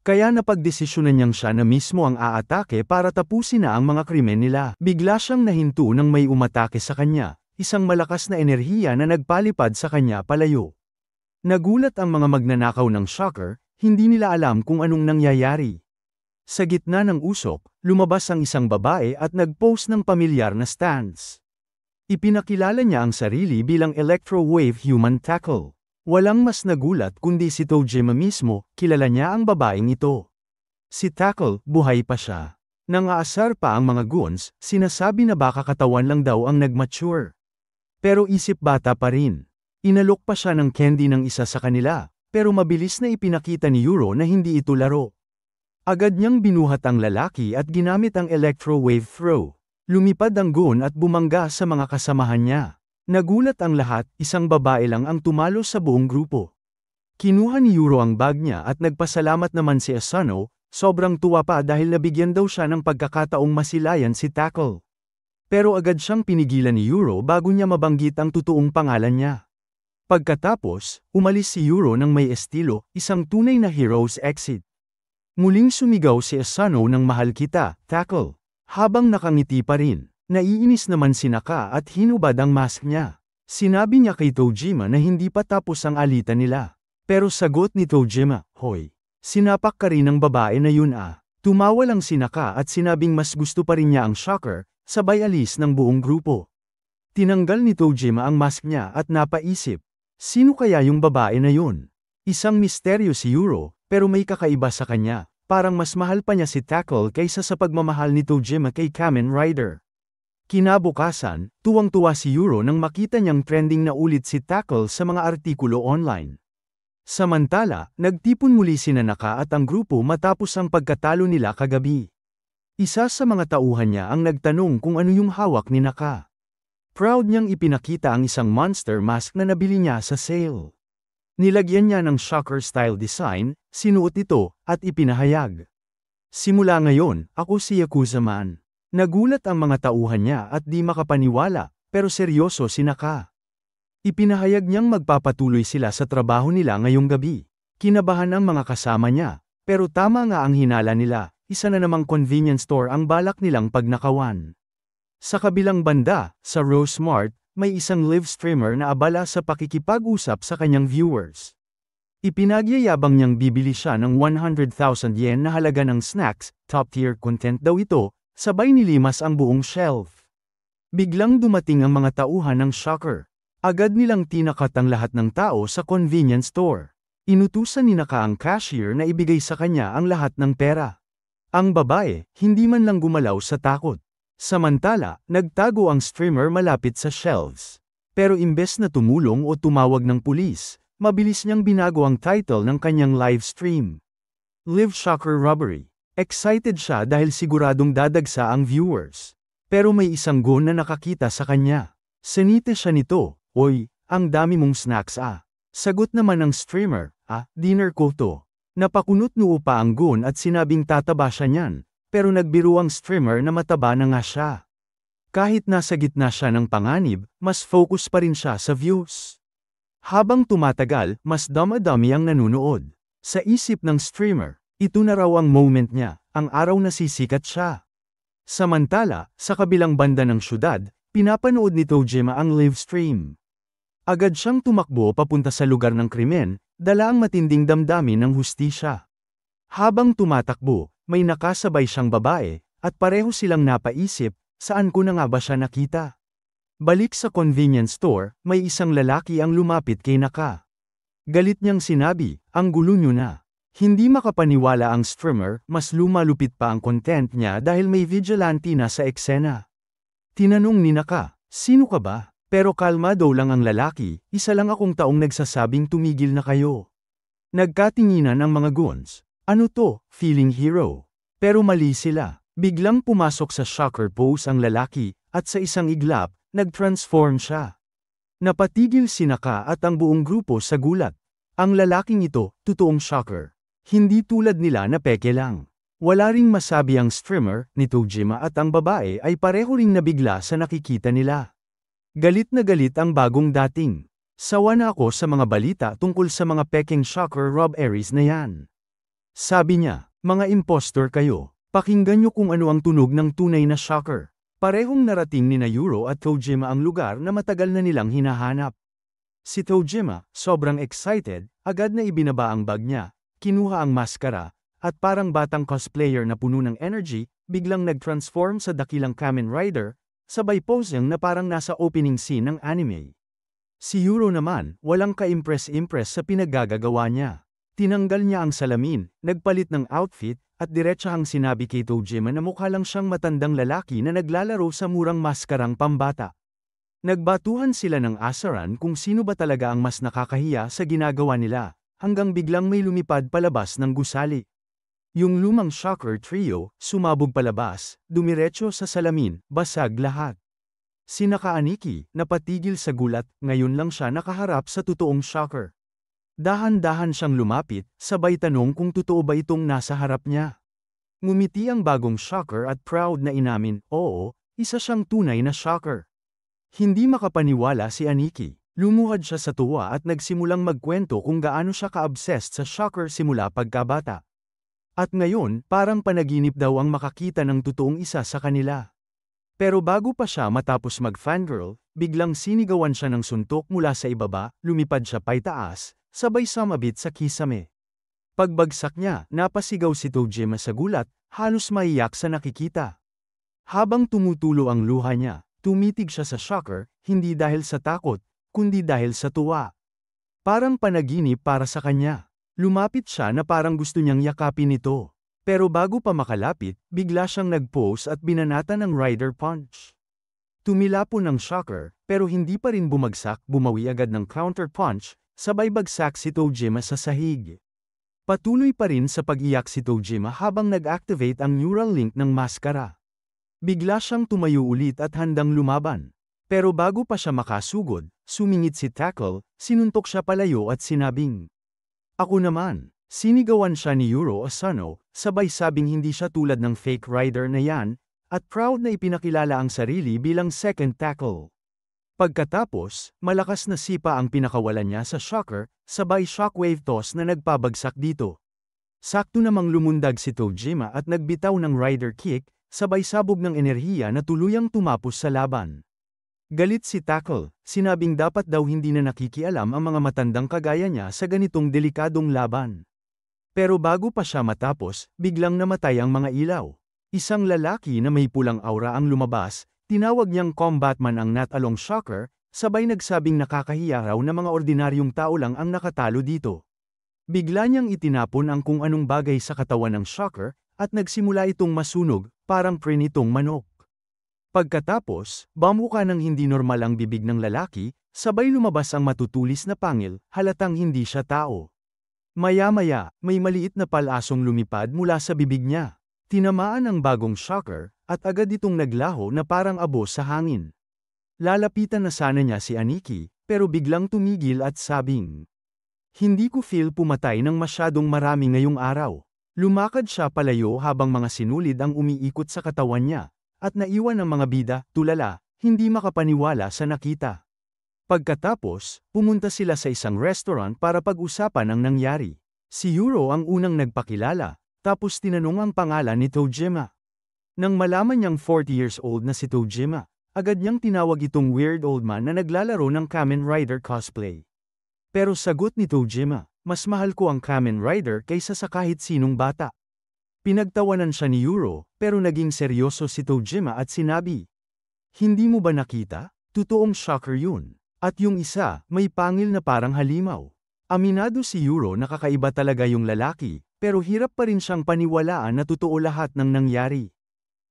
Kaya napagdesisyonan niyang siya na mismo ang aatake para tapusin na ang mga krimen nila. Bigla siyang nahinto nang may umatake sa kanya, isang malakas na enerhiya na nagpalipad sa kanya palayo. Nagulat ang mga magnanakaw ng shocker, hindi nila alam kung anong nangyayari. Sa gitna ng usok, lumabas ang isang babae at nag-pose ng pamilyar na stance. Ipinakilala niya ang sarili bilang Electro-Wave Human Tackle. Walang mas nagulat kundi si Tojima mismo, kilala niya ang babaeng ito. Si Tackle, buhay pa siya. Nangaasar pa ang mga goons, sinasabi na baka katawan lang daw ang nag-mature. Pero isip bata pa rin. Inalok pa siya ng candy ng isa sa kanila, pero mabilis na ipinakita ni Yuro na hindi ito laro. Agad niyang binuhat ang lalaki at ginamit ang Electro-Wave Throw. Lumipad ang goon at bumangga sa mga kasamahan niya. Nagulat ang lahat, isang babae lang ang tumalo sa buong grupo. Kinuha ni Yuro ang bag niya at nagpasalamat naman si Asano, sobrang tuwa pa dahil nabigyan daw siya ng pagkakataong masilayan si Tackle. Pero agad siyang pinigilan ni Yuro bago niya mabanggit ang totoong pangalan niya. Pagkatapos, umalis si Yuro ng may estilo, isang tunay na hero's exit. Muling sumigaw si Asano ng mahal kita, Tackle. Habang nakangiti pa rin, naiinis naman si Naka at hinubad ang mask niya. Sinabi niya kay Tojima na hindi pa tapos ang alitan nila. Pero sagot ni Tojima, "Hoy, sinapak ka rin ng babae na yun ah." Tumawa lang si Naka at sinabing mas gusto pa rin niya ang shocker, sabay alis ng buong grupo. Tinanggal ni Tojima ang mask niya at napaisip, sino kaya yung babae na yun? Isang misteryo si Yuro, pero may kakaiba sa kanya. Parang mas mahal pa niya si Tackle kaysa sa pagmamahal ni Tojima kay Kamen Rider. Kinabukasan, tuwang-tuwa si Yuro nang makita niyang trending na ulit si Tackle sa mga artikulo online. Samantala, nagtipon muli sina Naka at ang grupo matapos ang pagkatalo nila kagabi. Isa sa mga tauhan niya ang nagtanong kung ano yung hawak ni Naka. Proud niyang ipinakita ang isang monster mask na nabili niya sa sale. Nilagyan niya ng shocker-style design, sinuot ito, at ipinahayag. Simula ngayon, ako si Yakuza Man. Nagulat ang mga tauhan niya at di makapaniwala, pero seryoso si Naka. Ipinahayag niyang magpapatuloy sila sa trabaho nila ngayong gabi. Kinabahan ang mga kasama niya, pero tama nga ang hinala nila, isa na namang convenience store ang balak nilang pagnakawan. Sa kabilang banda, sa Rose Mart, may isang live streamer na abala sa pakikipag-usap sa kanyang viewers. Ipinagyayabang niyang bibili siya ng 100,000 yen na halaga ng snacks, top-tier content daw ito, sabay nilimas ang buong shelf. Biglang dumating ang mga tauhan ng shocker. Agad nilang tinakat ang lahat ng tao sa convenience store. Inutusan ni Naka ang cashier na ibigay sa kanya ang lahat ng pera. Ang babae, hindi man lang gumalaw sa takot. Samantala, nagtago ang streamer malapit sa shelves. Pero imbes na tumulong o tumawag ng pulis, mabilis niyang binago ang title ng kanyang live stream. Live Shocker Robbery. Excited siya dahil siguradong dadagsa ang viewers. Pero may isang goon na nakakita sa kanya. Sinite siya nito, "Oy, ang dami mong snacks ah." Sagot naman ng streamer, "Dinner ko to." Napakunot noo pa ang goon at sinabing tataba siya niyan. Pero nagbiro ang streamer na mataba na nga siya. Kahit nasa gitna siya ng panganib, mas focus pa rin siya sa views. Habang tumatagal, mas dama-dami ang nanunood. Sa isip ng streamer, ito na raw ang moment niya, ang araw na sisikat siya. Samantala, sa kabilang banda ng syudad, pinapanood ni Tojima ang live stream. Agad siyang tumakbo papunta sa lugar ng krimen, dala ang matinding damdamin ng hustisya. Habang tumatakbo, may nakasabay siyang babae, at pareho silang napaisip, saan ko na nga ba siya nakita? Balik sa convenience store, may isang lalaki ang lumapit kay Naka. Galit niyang sinabi, "Ang gulo niyo na." Hindi makapaniwala ang streamer, mas lumalupit pa ang content niya dahil may vigilante na sa eksena. Tinanong ni Naka, "Sino ka ba?" Pero kalmado lang ang lalaki, "Isa lang akong taong nagsasabing tumigil na kayo." Nagkatinginan ang mga goons. Ano to, feeling hero? Pero mali sila. Biglang pumasok sa shocker pose ang lalaki, at sa isang iglap, nag-transform siya. Napatigil si Naka at ang buong grupo sa gulat. Ang lalaking ito, totoong shocker. Hindi tulad nila na peke lang. Wala ring masabi ang streamer ni Tojima at ang babae ay pareho ring nabigla sa nakikita nila. Galit na galit ang bagong dating. Sawa na ako sa mga balita tungkol sa mga peking shocker Rob Aries na yan. Sabi niya, mga impostor kayo. Pakinggan niyo kung ano ang tunog ng tunay na shocker. Parehong narating ni Yuro at Tojima ang lugar na matagal na nilang hinahanap. Si Tojima, sobrang excited, agad na ibinaba ang bag niya, kinuha ang maskara, at parang batang cosplayer na puno ng energy, biglang nag-transform sa dakilang Kamen Rider, sabay posing na parang nasa opening scene ng anime. Si Yuro naman, walang ka-impress-impress sa pinaggagawa niya. Tinanggal niya ang salamin, nagpalit ng outfit, at diretsahang sinabi kay Tojima na mukha lang siyang matandang lalaki na naglalaro sa murang maskarang pambata. Nagbatuhan sila ng asaran kung sino ba talaga ang mas nakakahiya sa ginagawa nila, hanggang biglang may lumipad palabas ng gusali. Yung lumang shocker trio, sumabog palabas, dumiretso sa salamin, basag lahat. Si Naka-Aniki, napatigil sa gulat, ngayon lang siya nakaharap sa totoong shocker. Dahan-dahan siyang lumapit, sabay tanong kung totoo ba itong nasa harap niya. Ngumiti ang bagong shocker at proud na inamin, oo, isa siyang tunay na shocker. Hindi makapaniwala si Aniki. Lumuhad siya sa tuwa at nagsimulang magkwento kung gaano siya ka-obsessed sa shocker simula pagkabata. At ngayon, parang panaginip daw ang makakita ng totoong isa sa kanila. Pero bago pa siya matapos mag-fangirl, biglang sinigawan siya ng suntok mula sa ibaba, lumipad siya paitaas, sabay sumabit sa kisame. Pagbagsak niya, napasigaw si Tojima sa gulat, halos maiyak sa nakikita. Habang tumutulo ang luha niya, tumitig siya sa shocker, hindi dahil sa takot, kundi dahil sa tuwa. Parang panaginip para sa kanya. Lumapit siya na parang gusto niyang yakapin ito. Pero bago pa makalapit, bigla siyang nag-pose at binanata ng Rider Punch. Tumilapon ng shocker, pero hindi pa rin bumagsak, bumawi agad ng counter punch, sabay bagsak si Tojima sa sahig. Patuloy pa rin sa pag-iyak si Tojima habang nag-activate ang neural link ng maskara. Bigla siyang tumayo ulit at handang lumaban. Pero bago pa siya makasugod, sumingit si Tackle, sinuntok siya palayo at sinabing, "Ako naman." Sinigawan siya ni Yuro Asano, sabay sabing hindi siya tulad ng fake rider na yan, at proud na ipinakilala ang sarili bilang second tackle. Pagkatapos, malakas na sipa ang pinakawalan niya sa shocker, sabay shockwave toss na nagpabagsak dito. Sakto namang lumundag si Tojima at nagbitaw ng rider kick, sabay sabog ng enerhiya na tuluyang tumapos sa laban. Galit si Tackle, sinabing dapat daw hindi na nakikialam ang mga matandang kagaya niya sa ganitong delikadong laban. Pero bago pa siya matapos, biglang namatay ang mga ilaw. Isang lalaki na may pulang aura ang lumabas, tinawag niyang combatman ang Natalong Shocker, sabay nagsabing nakakahiya raw na mga ordinaryong tao lang ang nakatalo dito. Bigla niyang itinapon ang kung anong bagay sa katawan ng Shocker, at nagsimula itong masunog, parang prinitong manok. Pagkatapos, bamuka ng hindi normal ang bibig ng lalaki, sabay lumabas ang matutulis na pangil, halatang hindi siya tao. Maya-maya, may maliit na palasong lumipad mula sa bibig niya. Tinamaan ang bagong shocker, at agad itong naglaho na parang abo sa hangin. Lalapitan na sana niya si Aniki, pero biglang tumigil at sabing, "Hindi ko feel pumatay ng masyadong marami ngayong araw." Lumakad siya palayo habang mga sinulid ang umiikot sa katawan niya, at naiwan ang mga bida, tulala, hindi makapaniwala sa nakita. Pagkatapos, pumunta sila sa isang restaurant para pag-usapan ang nangyari. Si Yuro ang unang nagpakilala, tapos tinanong ang pangalan ni Tojima. Nang malaman niyang 40 years old na si Tojima, agad niyang tinawag itong weird old man na naglalaro ng Kamen Rider cosplay. Pero sagot ni Tojima, "Mas mahal ko ang Kamen Rider kaysa sa kahit sinong bata." Pinagtawanan siya ni Yuro, pero naging seryoso si Tojima at sinabi, "Hindi mo ba nakita? Totoong shocker yun. At yung isa, may pangil na parang halimaw." Aminado si Yuro na kakaiba talaga yung lalaki, pero hirap pa rin siyang paniwalaan na totoo lahat ng nangyari.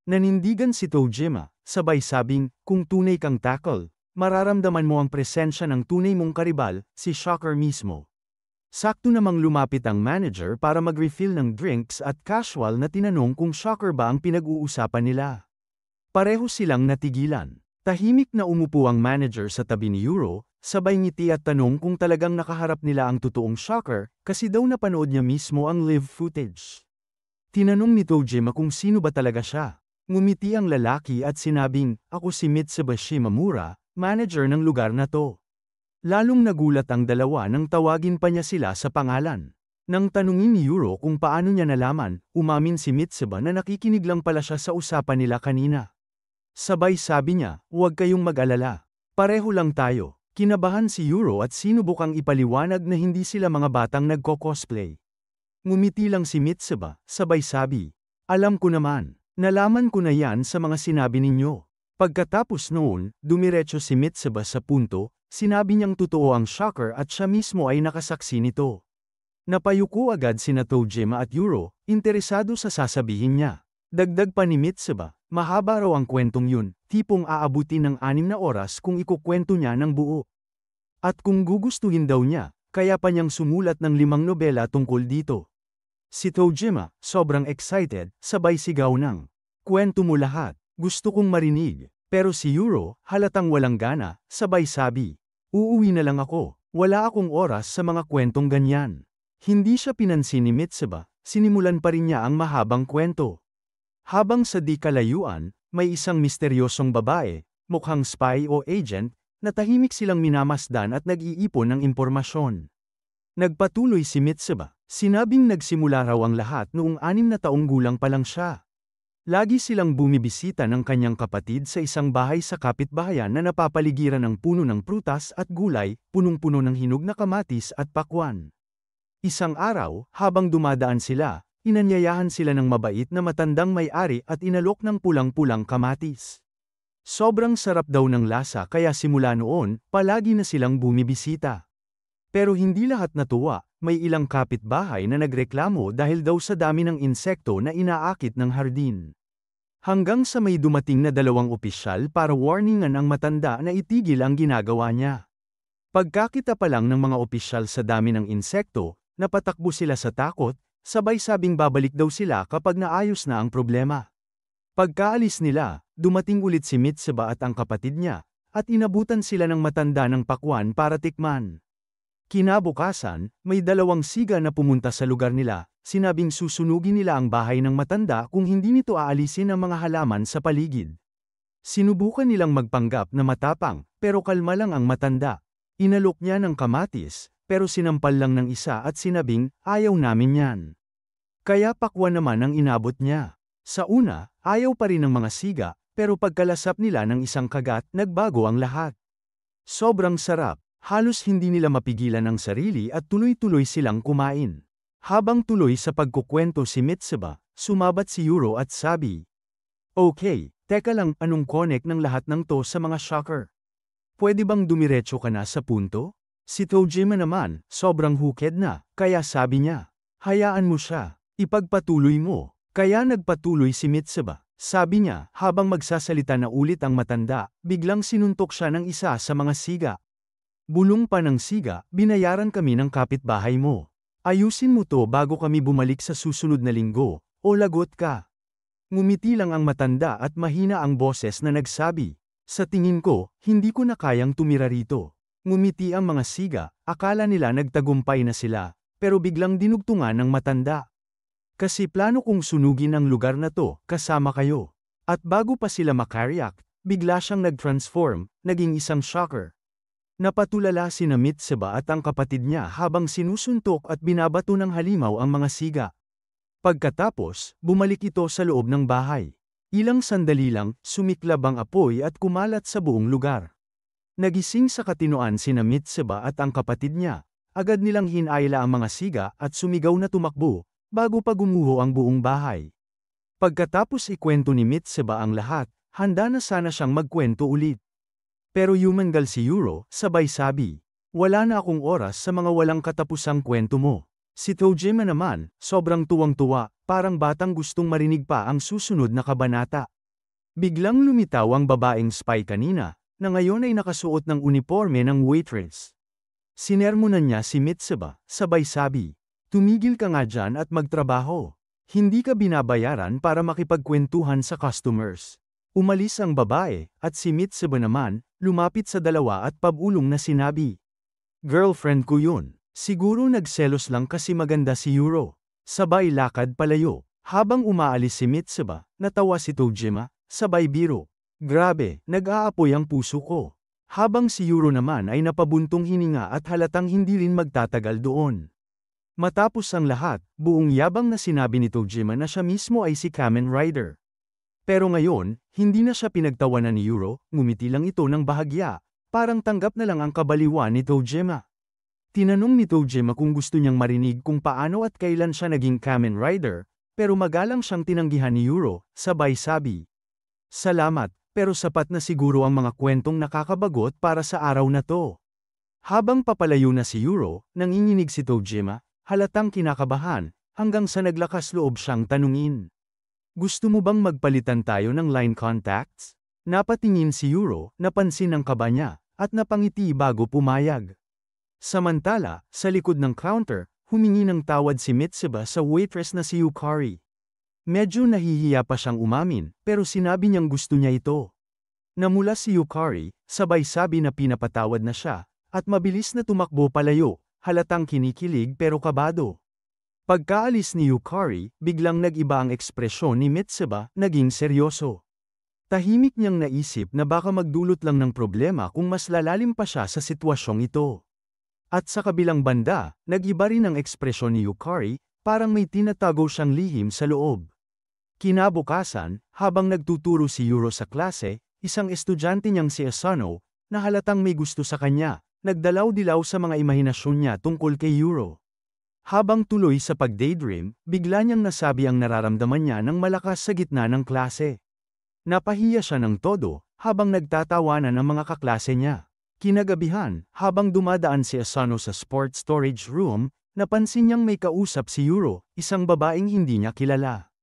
Nanindigan si Tojima, sabay sabing, "Kung tunay kang tackle, mararamdaman mo ang presensya ng tunay mong karibal, si Shocker mismo." Sakto namang lumapit ang manager para mag-refill ng drinks at casual na tinanong kung Shocker ba ang pinag-uusapan nila. Pareho silang natigilan. Tahimik na umupo ang manager sa tabi ni Yuro, sabay ngiti at tanong kung talagang nakaharap nila ang totoong shocker, kasi daw napanood niya mismo ang live footage. Tinanong ni Tojima kung sino ba talaga siya. Ngumiti ang lalaki at sinabing, "Ako si Mitsubishi Shimamura, manager ng lugar na to." Lalong nagulat ang dalawa nang tawagin pa niya sila sa pangalan. Nang tanungin ni Yuro kung paano niya nalaman, umamin si Mitsuba na nakikinig lang pala siya sa usapan nila kanina. Sabay sabi niya, "Huwag kayong mag-alala. Pareho lang tayo." Kinabahan si Yuro at sinubukang ipaliwanag na hindi sila mga batang nagko-cosplay. Ngumiti lang si Mitsuba, sabay sabi, "Alam ko naman. Nalaman ko na yan sa mga sinabi ninyo." Pagkatapos noon, dumiretso si Mitsuba sa punto, sinabi niyang totoo ang shocker at siya mismo ay nakasaksi nito. Napayuko agad sina Tojima at Yuro, interesado sa sasabihin niya. Dagdag pa ni Mitsuba, mahaba raw ang kwentong yun, tipong aabutin ng 6 na oras kung ikukwento niya ng buo. At kung gugustuhin daw niya, kaya pa niyang sumulat ng 5 nobela tungkol dito. Si Tojima, sobrang excited, sabay sigaw ng, "Kwento mo lahat, gusto kong marinig." Pero si Yuro, halatang walang gana, sabay sabi, "Uuwi na lang ako, wala akong oras sa mga kwentong ganyan." Hindi siya pinansin ni Mitsuba, sinimulan pa rin niya ang mahabang kwento. Habang sa di kalayuan, may isang misteryosong babae, mukhang spy o agent, na tahimik silang minamasdan at nag-iipon ng impormasyon. Nagpatuloy si Mitsuba, sinabing nagsimula raw ang lahat noong 6 na taong gulang pa lang siya. Lagi silang bumibisita ng kanyang kapatid sa isang bahay sa kapitbahayan na napapaligiran ng puno ng prutas at gulay, punong-puno ng hinog na kamatis at pakwan. Isang araw, habang dumadaan sila, inanyayahan sila ng mabait na matandang may-ari at inalok ng pulang-pulang kamatis. Sobrang sarap daw ng lasa kaya simula noon, palagi na silang bumibisita. Pero hindi lahat natuwa, may ilang kapitbahay na nagreklamo dahil daw sa dami ng insekto na inaakit ng hardin. Hanggang sa may dumating na 2 opisyal para warningan ang matanda na itigil ang ginagawa niya. Pagkakita pa lang ng mga opisyal sa dami ng insekto, napatakbo sila sa takot, sabay sabing babalik daw sila kapag naayos na ang problema. Pagkaalis nila, dumating ulit si Mitsuba at ang kapatid niya, at inabutan sila ng matanda ng pakwan para tikman. Kinabukasan, may 2 siga na pumunta sa lugar nila, sinabing susunugin nila ang bahay ng matanda kung hindi nito aalisin ang mga halaman sa paligid. Sinubukan nilang magpanggap na matapang, pero kalma lang ang matanda. Inalok niya ng kamatis, pero sinampal lang ng isa at sinabing, "Ayaw namin yan." Kaya pakwan naman ang inabot niya. Sa una, ayaw pa rin ng mga siga, pero pagkalasap nila ng isang kagat, nagbago ang lahat. Sobrang sarap, halos hindi nila mapigilan ang sarili at tuloy-tuloy silang kumain. Habang tuloy sa pagkukwento si Mitsuba, sumabat si Yuro at sabi, "Okay, teka lang, anong connect ng lahat ng to sa mga shocker? Pwede bang dumiretso ka na sa punto?" Si Tojima naman, sobrang hooked na, kaya sabi niya, "Hayaan mo siya, ipagpatuloy mo." Kaya nagpatuloy si Mitsuba. Sabi niya, habang magsasalita na ulit ang matanda, biglang sinuntok siya ng isa sa mga siga. "Bulong pa ng siga, binayaran kami ng kapitbahay mo. Ayusin mo to bago kami bumalik sa susunod na linggo, o lagot ka." Ngumiti lang ang matanda at mahina ang boses na nagsabi, "Sa tingin ko, hindi ko na kayang tumira rito." Ngumiti ang mga siga, akala nila nagtagumpay na sila, pero biglang dinugtungan ng matanda. "Kasi plano kong sunugin ang lugar na to, kasama kayo." At bago pa sila makareact, bigla siyang nag-transform, naging isang shocker. Napatulala sina Mitsuba at ang kapatid niya habang sinusuntok at binabato ng halimaw ang mga siga. Pagkatapos, bumalik ito sa loob ng bahay. Ilang sandali lang, sumiklab ang apoy at kumalat sa buong lugar. Nagising sa katinoan sina Mitsuba at ang kapatid niya. Agad nilang hinayla ang mga siga at sumigaw na tumakbo, bago pa gumuho ang buong bahay. Pagkatapos ikwento ni Mitsuba ang lahat, handa na sana siyang magkwento ulit. Pero yumangal si Yuro, sabay sabi, "Wala na akong oras sa mga walang katapusang kwento mo." Si Tojima naman, sobrang tuwang-tuwa, parang batang gustong marinig pa ang susunod na kabanata. Biglang lumitaw ang babaeng spy kanina, na ngayon ay nakasuot ng uniforme ng waitress. Sinermonan niya si Mitsuba, sabay sabi, "Tumigil ka nga dyan at magtrabaho. Hindi ka binabayaran para makipagkwentuhan sa customers. Umalis ang babae, at si Mitsuba naman, lumapit sa dalawa at pabulong na sinabi. Girlfriend ko yun. Siguro nagselos lang kasi maganda si Yuro. Sabay lakad palayo. Habang umaalis si Mitsuba, natawa si Tojima, sabay biro. Grabe, nag-aapoy ang puso ko. Habang si Yuro naman ay napabuntong hininga at halatang hindi rin magtatagal doon. Matapos ang lahat, buong yabang na sinabi ni Tojima na siya mismo ay si Kamen Rider. Pero ngayon, hindi na siya pinagtawanan ni Yuro, ngumiti lang ito ng bahagya, parang tanggap na lang ang kabaliwan ni Tojima. Tinanong ni Tojima kung gusto niyang marinig kung paano at kailan siya naging Kamen Rider, pero magalang siyang tinanggihan ni Yuro, sabay sabi. Salamat, pero sapat na siguro ang mga kwentong nakakabagot para sa araw na to. Habang papalayo na si Yuro, nanginginig si Tojima, halatang kinakabahan, hanggang sa naglakas loob siyang tanungin. Gusto mo bang magpalitan tayo ng line contacts? Napatingin si Yuro, napansin ang kaba niya, at napangiti bago pumayag. Samantala, sa likod ng counter, humingi ng tawad si Mitsuba sa waitress na si Yukari. Medyo nahihiya pa siyang umamin, pero sinabi niyang gusto niya ito. Namula si Yukari, sabay sabi na pinapatawad na siya, at mabilis na tumakbo palayo, halatang kinikilig pero kabado. Pagkaalis ni Yukari, biglang nag-iba ang ekspresyon ni Mitsuba, naging seryoso. Tahimik niyang naisip na baka magdulot lang ng problema kung mas lalalim pa siya sa sitwasyong ito. At sa kabilang banda, nag-iba rin ang ekspresyon ni Yukari, parang may tinatago siyang lihim sa loob. Kinabukasan, habang nagtuturo si Yuro sa klase, isang estudyante niyang si Asano, na halatang may gusto sa kanya, nagdalaw-dilaw sa mga imahinasyon niya tungkol kay Yuro. Habang tuloy sa pag-daydream, bigla niyang nasabi ang nararamdaman niya ng malakas sa gitna ng klase. Napahiya siya ng todo, habang nagtatawanan ang mga kaklase niya. Kinagabihan, habang dumadaan si Asano sa sports storage room, napansin niyang may kausap si Yuro, isang babaeng hindi niya kilala.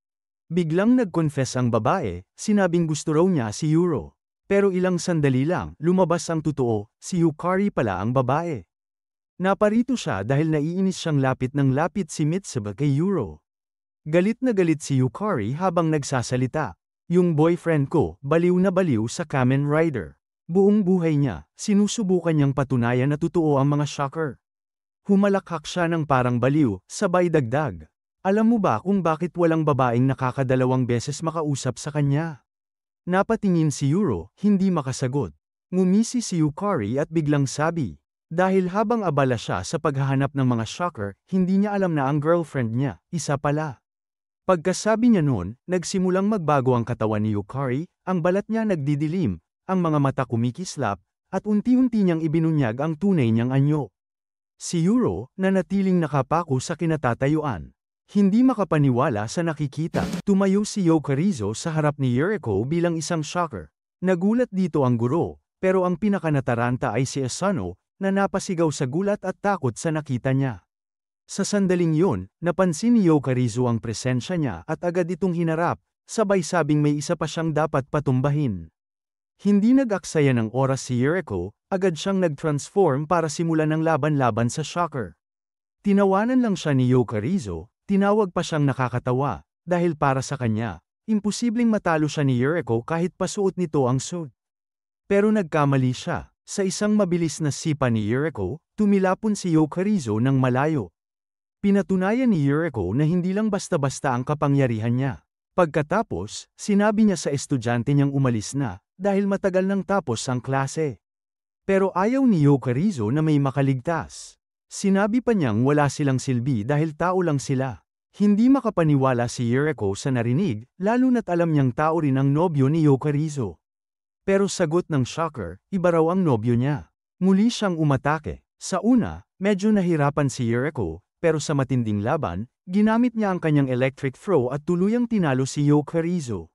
Biglang nag-confess ang babae, sinabing gusto raw niya si Yuro. Pero ilang sandali lang, lumabas ang totoo, si Yukari pala ang babae. Naparito siya dahil naiinis siyang lapit ng lapit si Mitsuba kay Yuro. Galit na galit si Yukari habang nagsasalita. Yung boyfriend ko, baliw na baliw sa Kamen Rider. Buong buhay niya, sinusubukan niyang patunayan na totoo ang mga shocker. Humalakhak siya ng parang baliw, sabay dagdag. Alam mo ba kung bakit walang babaeng nakakadalawang beses makausap sa kanya? Napatingin si Yuro, hindi makasagot. Ngumisi si Yukari at biglang sabi. Dahil habang abala siya sa paghahanap ng mga shocker, hindi niya alam na ang girlfriend niya, isa pala. Pagkasabi niya noon, nagsimulang magbago ang katawan ni Yukari, ang balat niya nagdidilim, ang mga mata kumikislap, at unti-unti niyang ibinunyag ang tunay niyang anyo. Si Yuro, nanatiling nakapako sa kinatatayuan. Hindi makapaniwala sa nakikita, tumayo si Yokarizo sa harap ni Yuriko bilang isang shocker. Nagulat dito ang guro, pero ang pinakanataranta ay si Asano, na napasigaw sa gulat at takot sa nakita niya. Sa sandaling yun, napansin ni Yokarizo ang presensya niya at agad itong hinarap, sabay sabing may isa pa siyang dapat patumbahin. Hindi nag-aksaya ng oras si Yuriko, agad siyang nag-transform para simulan ang laban-laban sa shocker. Tinawanan lang siya ni Yokarizo, tinawag pa siyang nakakatawa, dahil para sa kanya, imposibleng matalo siya ni Yuriko kahit pasuot nito ang suit. Pero nagkamali siya, sa isang mabilis na sipa ni Yuriko, tumilapon si Yokarizo ng malayo. Pinatunayan ni Yuriko na hindi lang basta-basta ang kapangyarihan niya. Pagkatapos, sinabi niya sa estudyante niyang umalis na, dahil matagal nang tapos ang klase. Pero ayaw ni Yokarizo na may makaligtas. Sinabi pa niyang wala silang silbi dahil tao lang sila. Hindi makapaniwala si Yuriko sa narinig, lalo na't alam niyang tao rin ang nobyo ni Yokarizo. Pero sagot ng shocker, iba raw ang nobyo niya. Muli siyang umatake. Sa una, medyo nahirapan si Yuriko, pero sa matinding laban, ginamit niya ang kanyang electric throw at tuluyang tinalo si Yokarizo.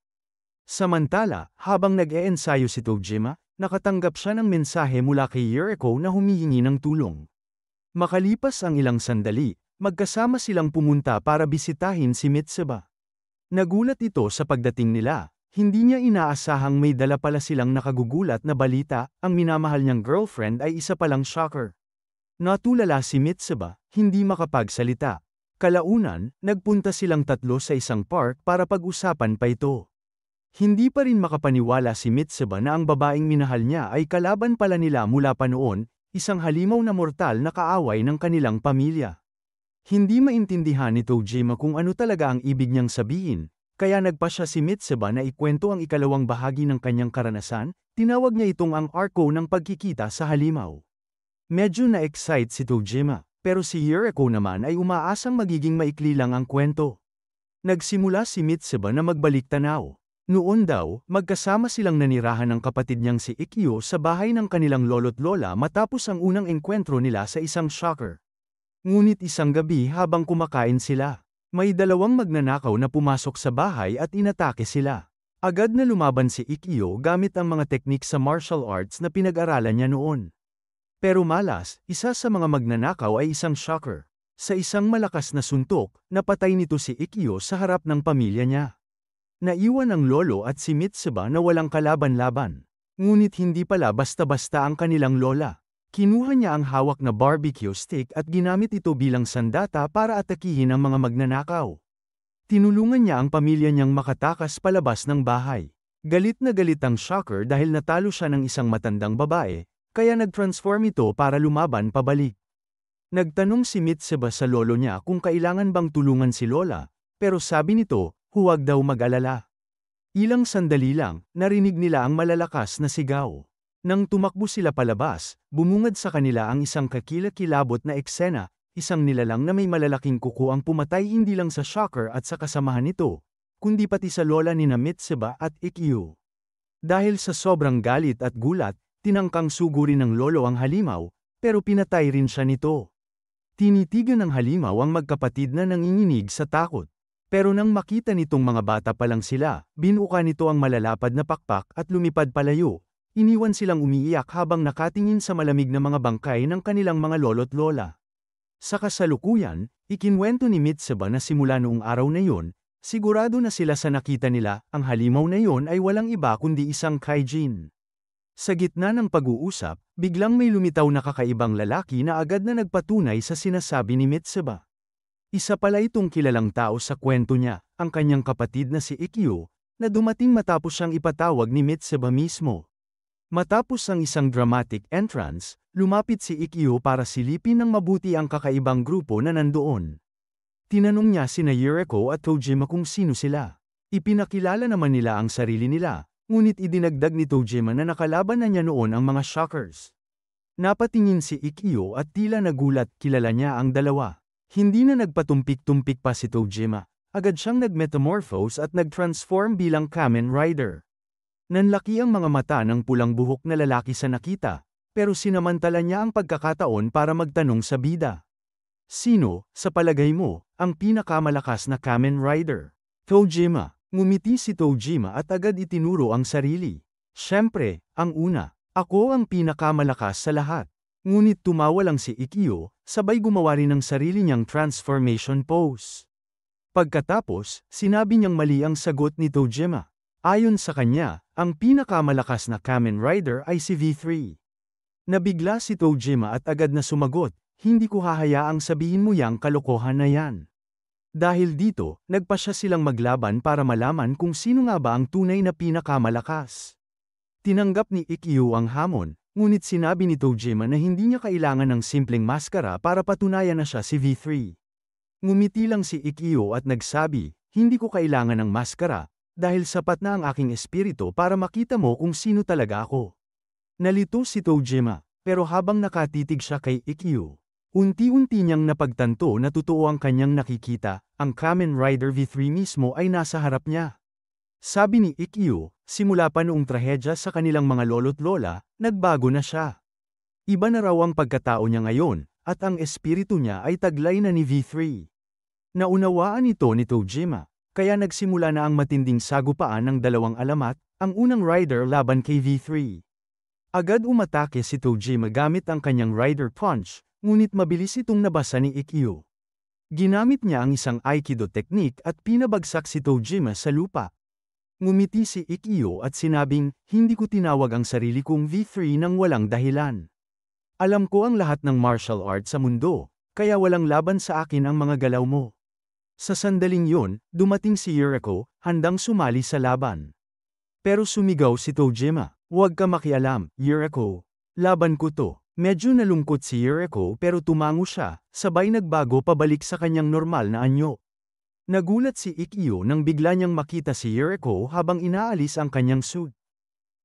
Samantala, habang nag-eensayo si Tojima, nakatanggap siya ng mensahe mula kay Yuriko na humihingi ng tulong. Makalipas ang ilang sandali, magkasama silang pumunta para bisitahin si Mitsuba. Nagulat ito sa pagdating nila, hindi niya inaasahang may dala pala silang nakagugulat na balita, ang minamahal niyang girlfriend ay isa palang shocker. Natulala si Mitsuba, hindi makapagsalita. Kalaunan, nagpunta silang tatlo sa isang park para pag-usapan pa ito. Hindi pa rin makapaniwala si Mitsuba na ang babaeng minahal niya ay kalaban pala nila mula pa noon, isang halimaw na mortal na kaaway ng kanilang pamilya. Hindi maintindihan ni Tojima kung ano talaga ang ibig niyang sabihin, kaya nagpa siya si Mitsuba na ikwento ang ikalawang bahagi ng kanyang karanasan, tinawag niya itong ang arko ng pagkikita sa halimaw. Medyo na-excite si Tojima, pero si Yuriko naman ay umaasang magiging maikli lang ang kwento. Nagsimula si Mitsuba na magbalik tanaw. Noon daw, magkasama silang nanirahan ng kapatid niyang si Ikkyo sa bahay ng kanilang lolo't lola matapos ang unang engkwentro nila sa isang shocker. Ngunit isang gabi habang kumakain sila, may dalawang magnanakaw na pumasok sa bahay at inatake sila. Agad na lumaban si Ikkyo gamit ang mga teknik sa martial arts na pinag-aralan niya noon. Pero malas, isa sa mga magnanakaw ay isang shocker. Sa isang malakas na suntok, napatay nito si Ikkyo sa harap ng pamilya niya. Naiwan ang lolo at si Mitsuba na walang kalaban-laban. Ngunit hindi pala basta-basta ang kanilang lola. Kinuha niya ang hawak na barbecue stick at ginamit ito bilang sandata para atakihin ang mga magnanakaw. Tinulungan niya ang pamilya niyang makatakas palabas ng bahay. Galit na galit ang shocker dahil natalo siya ng isang matandang babae, kaya nag-transform ito para lumaban pabalik. Nagtanong si Mitsuba sa lolo niya kung kailangan bang tulungan si lola, pero sabi nito, huwag daw mag-alala. Ilang sandali lang, narinig nila ang malalakas na sigaw. Nang tumakbo sila palabas, bumungad sa kanila ang isang kakilakilabot na eksena, isang nilalang na may malalaking kuko ang pumatay hindi lang sa shocker at sa kasamahan nito, kundi pati sa lola ni Mitsuba at Ikkyo. Dahil sa sobrang galit at gulat, tinangkang sugurin ng lolo ang halimaw, pero pinatay rin siya nito. Tinitigan ng halimaw ang magkapatid na nanginginig sa takot. Pero nang makita nitong mga bata pa lang sila, binuka nito ang malalapad na pakpak at lumipad palayo. Iniwan silang umiiyak habang nakatingin sa malamig na mga bangkay ng kanilang mga lolo't lola. Sa kasalukuyan, ikinwento ni Mitsuba na simula noong araw na yon, sigurado na sila sa nakita nila, ang halimaw na yon ay walang iba kundi isang kaijin. Sa gitna ng pag-uusap, biglang may lumitaw na kakaibang lalaki na agad na nagpatunay sa sinasabi ni Mitsuba. Isa pala itong kilalang tao sa kwento niya, ang kanyang kapatid na si Ikkyo, na dumating matapos siyang ipatawag ni Mitsuba mismo. Matapos ang isang dramatic entrance, lumapit si Ikkyo para silipin ng mabuti ang kakaibang grupo na nandoon. Tinanong niya sina Yuriko at Tojima kung sino sila. Ipinakilala naman nila ang sarili nila, ngunit idinagdag ni Tojima na nakalaban na niya noon ang mga shockers. Napatingin si Ikkyo at tila nagulat, kilala niya ang dalawa. Hindi na nagpatumpik-tumpik pa si Tojima, agad siyang nag-metamorphose at nag-transform bilang Kamen Rider. Nanlaki ang mga mata ng pulang buhok na lalaki sa nakita, pero sinamantala niya ang pagkakataon para magtanong sa bida. Sino, sa palagay mo, ang pinakamalakas na Kamen Rider? Tojima. Ngumiti si Tojima at agad itinuro ang sarili. Siyempre, ang una, ako ang pinakamalakas sa lahat. Ngunit tumawa lang si Ikkyo, sabay gumawa rin ng sarili niyang transformation pose. Pagkatapos, sinabi niyang mali ang sagot ni Tojima. Ayon sa kanya, ang pinakamalakas na Kamen Rider ay si V3. Nabigla si Tojima at agad na sumagot, hindi ko hahayaang sabihin mo yang kalokohan na yan. Dahil dito, nagpasya silang maglaban para malaman kung sino nga ba ang tunay na pinakamalakas. Tinanggap ni Ikkyo ang hamon. Ngunit sinabi ni Tojima na hindi niya kailangan ng simpleng maskara para patunayan na siya si V3. Ngumiti lang si Ikkyo at nagsabi, hindi ko kailangan ng maskara, dahil sapat na ang aking espiritu para makita mo kung sino talaga ako. Nalito si Tojima, pero habang nakatitig siya kay Ikkyo, unti-unti niyang napagtanto na totoo ang kanyang nakikita, ang Kamen Rider V3 mismo ay nasa harap niya. Sabi ni Ikkyo, simula pa noong trahedya sa kanilang mga lolo't lola, nagbago na siya. Iba na raw ang pagkatao niya ngayon, at ang espiritu niya ay taglay na ni V3. Naunawaan ito ni Tojima, kaya nagsimula na ang matinding sagupaan ng dalawang alamat, ang unang rider laban kay V3. Agad umatake si Tojima gamit ang kanyang rider punch, ngunit mabilis itong nabasa ni Ikkyo. Ginamit niya ang isang Aikido technique at pinabagsak si Tojima sa lupa. Ngumiti si Ikkyo at sinabing, hindi ko tinawag ang sarili kong V3 nang walang dahilan. Alam ko ang lahat ng martial arts sa mundo, kaya walang laban sa akin ang mga galaw mo. Sa sandaling yon, dumating si Yuriko, handang sumali sa laban. Pero sumigaw si Tojima, "Huwag ka makialam, Yuriko. Laban ko to." Medyo nalungkot si Yuriko pero tumango siya, sabay nagbago pabalik sa kanyang normal na anyo. Nagulat si Ikkyo nang bigla niyang makita si Yuriko habang inaalis ang kanyang suit.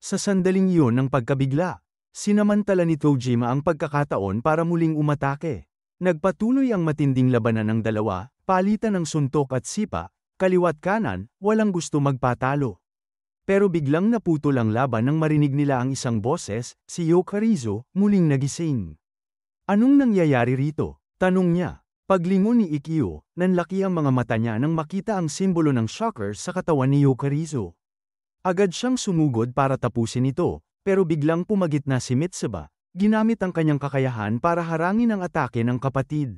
Sa sandaling iyon ng pagkabigla, sinamantala ni Tojima ang pagkakataon para muling umatake. Nagpatuloy ang matinding labanan ng dalawa, palitan ng suntok at sipa, kaliwat kanan, walang gusto magpatalo. Pero biglang naputol ang laban nang marinig nila ang isang boses, si Yokarizo, muling nagising. "Anong nangyayari rito?" tanong niya. Paglingon ni Ikkyo, nanlaki ang mga mata niya nang makita ang simbolo ng shocker sa katawan ni Yokarizo. Agad siyang sumugod para tapusin ito, pero biglang pumagitna si Mitsuba, ginamit ang kanyang kakayahan para harangin ang atake ng kapatid.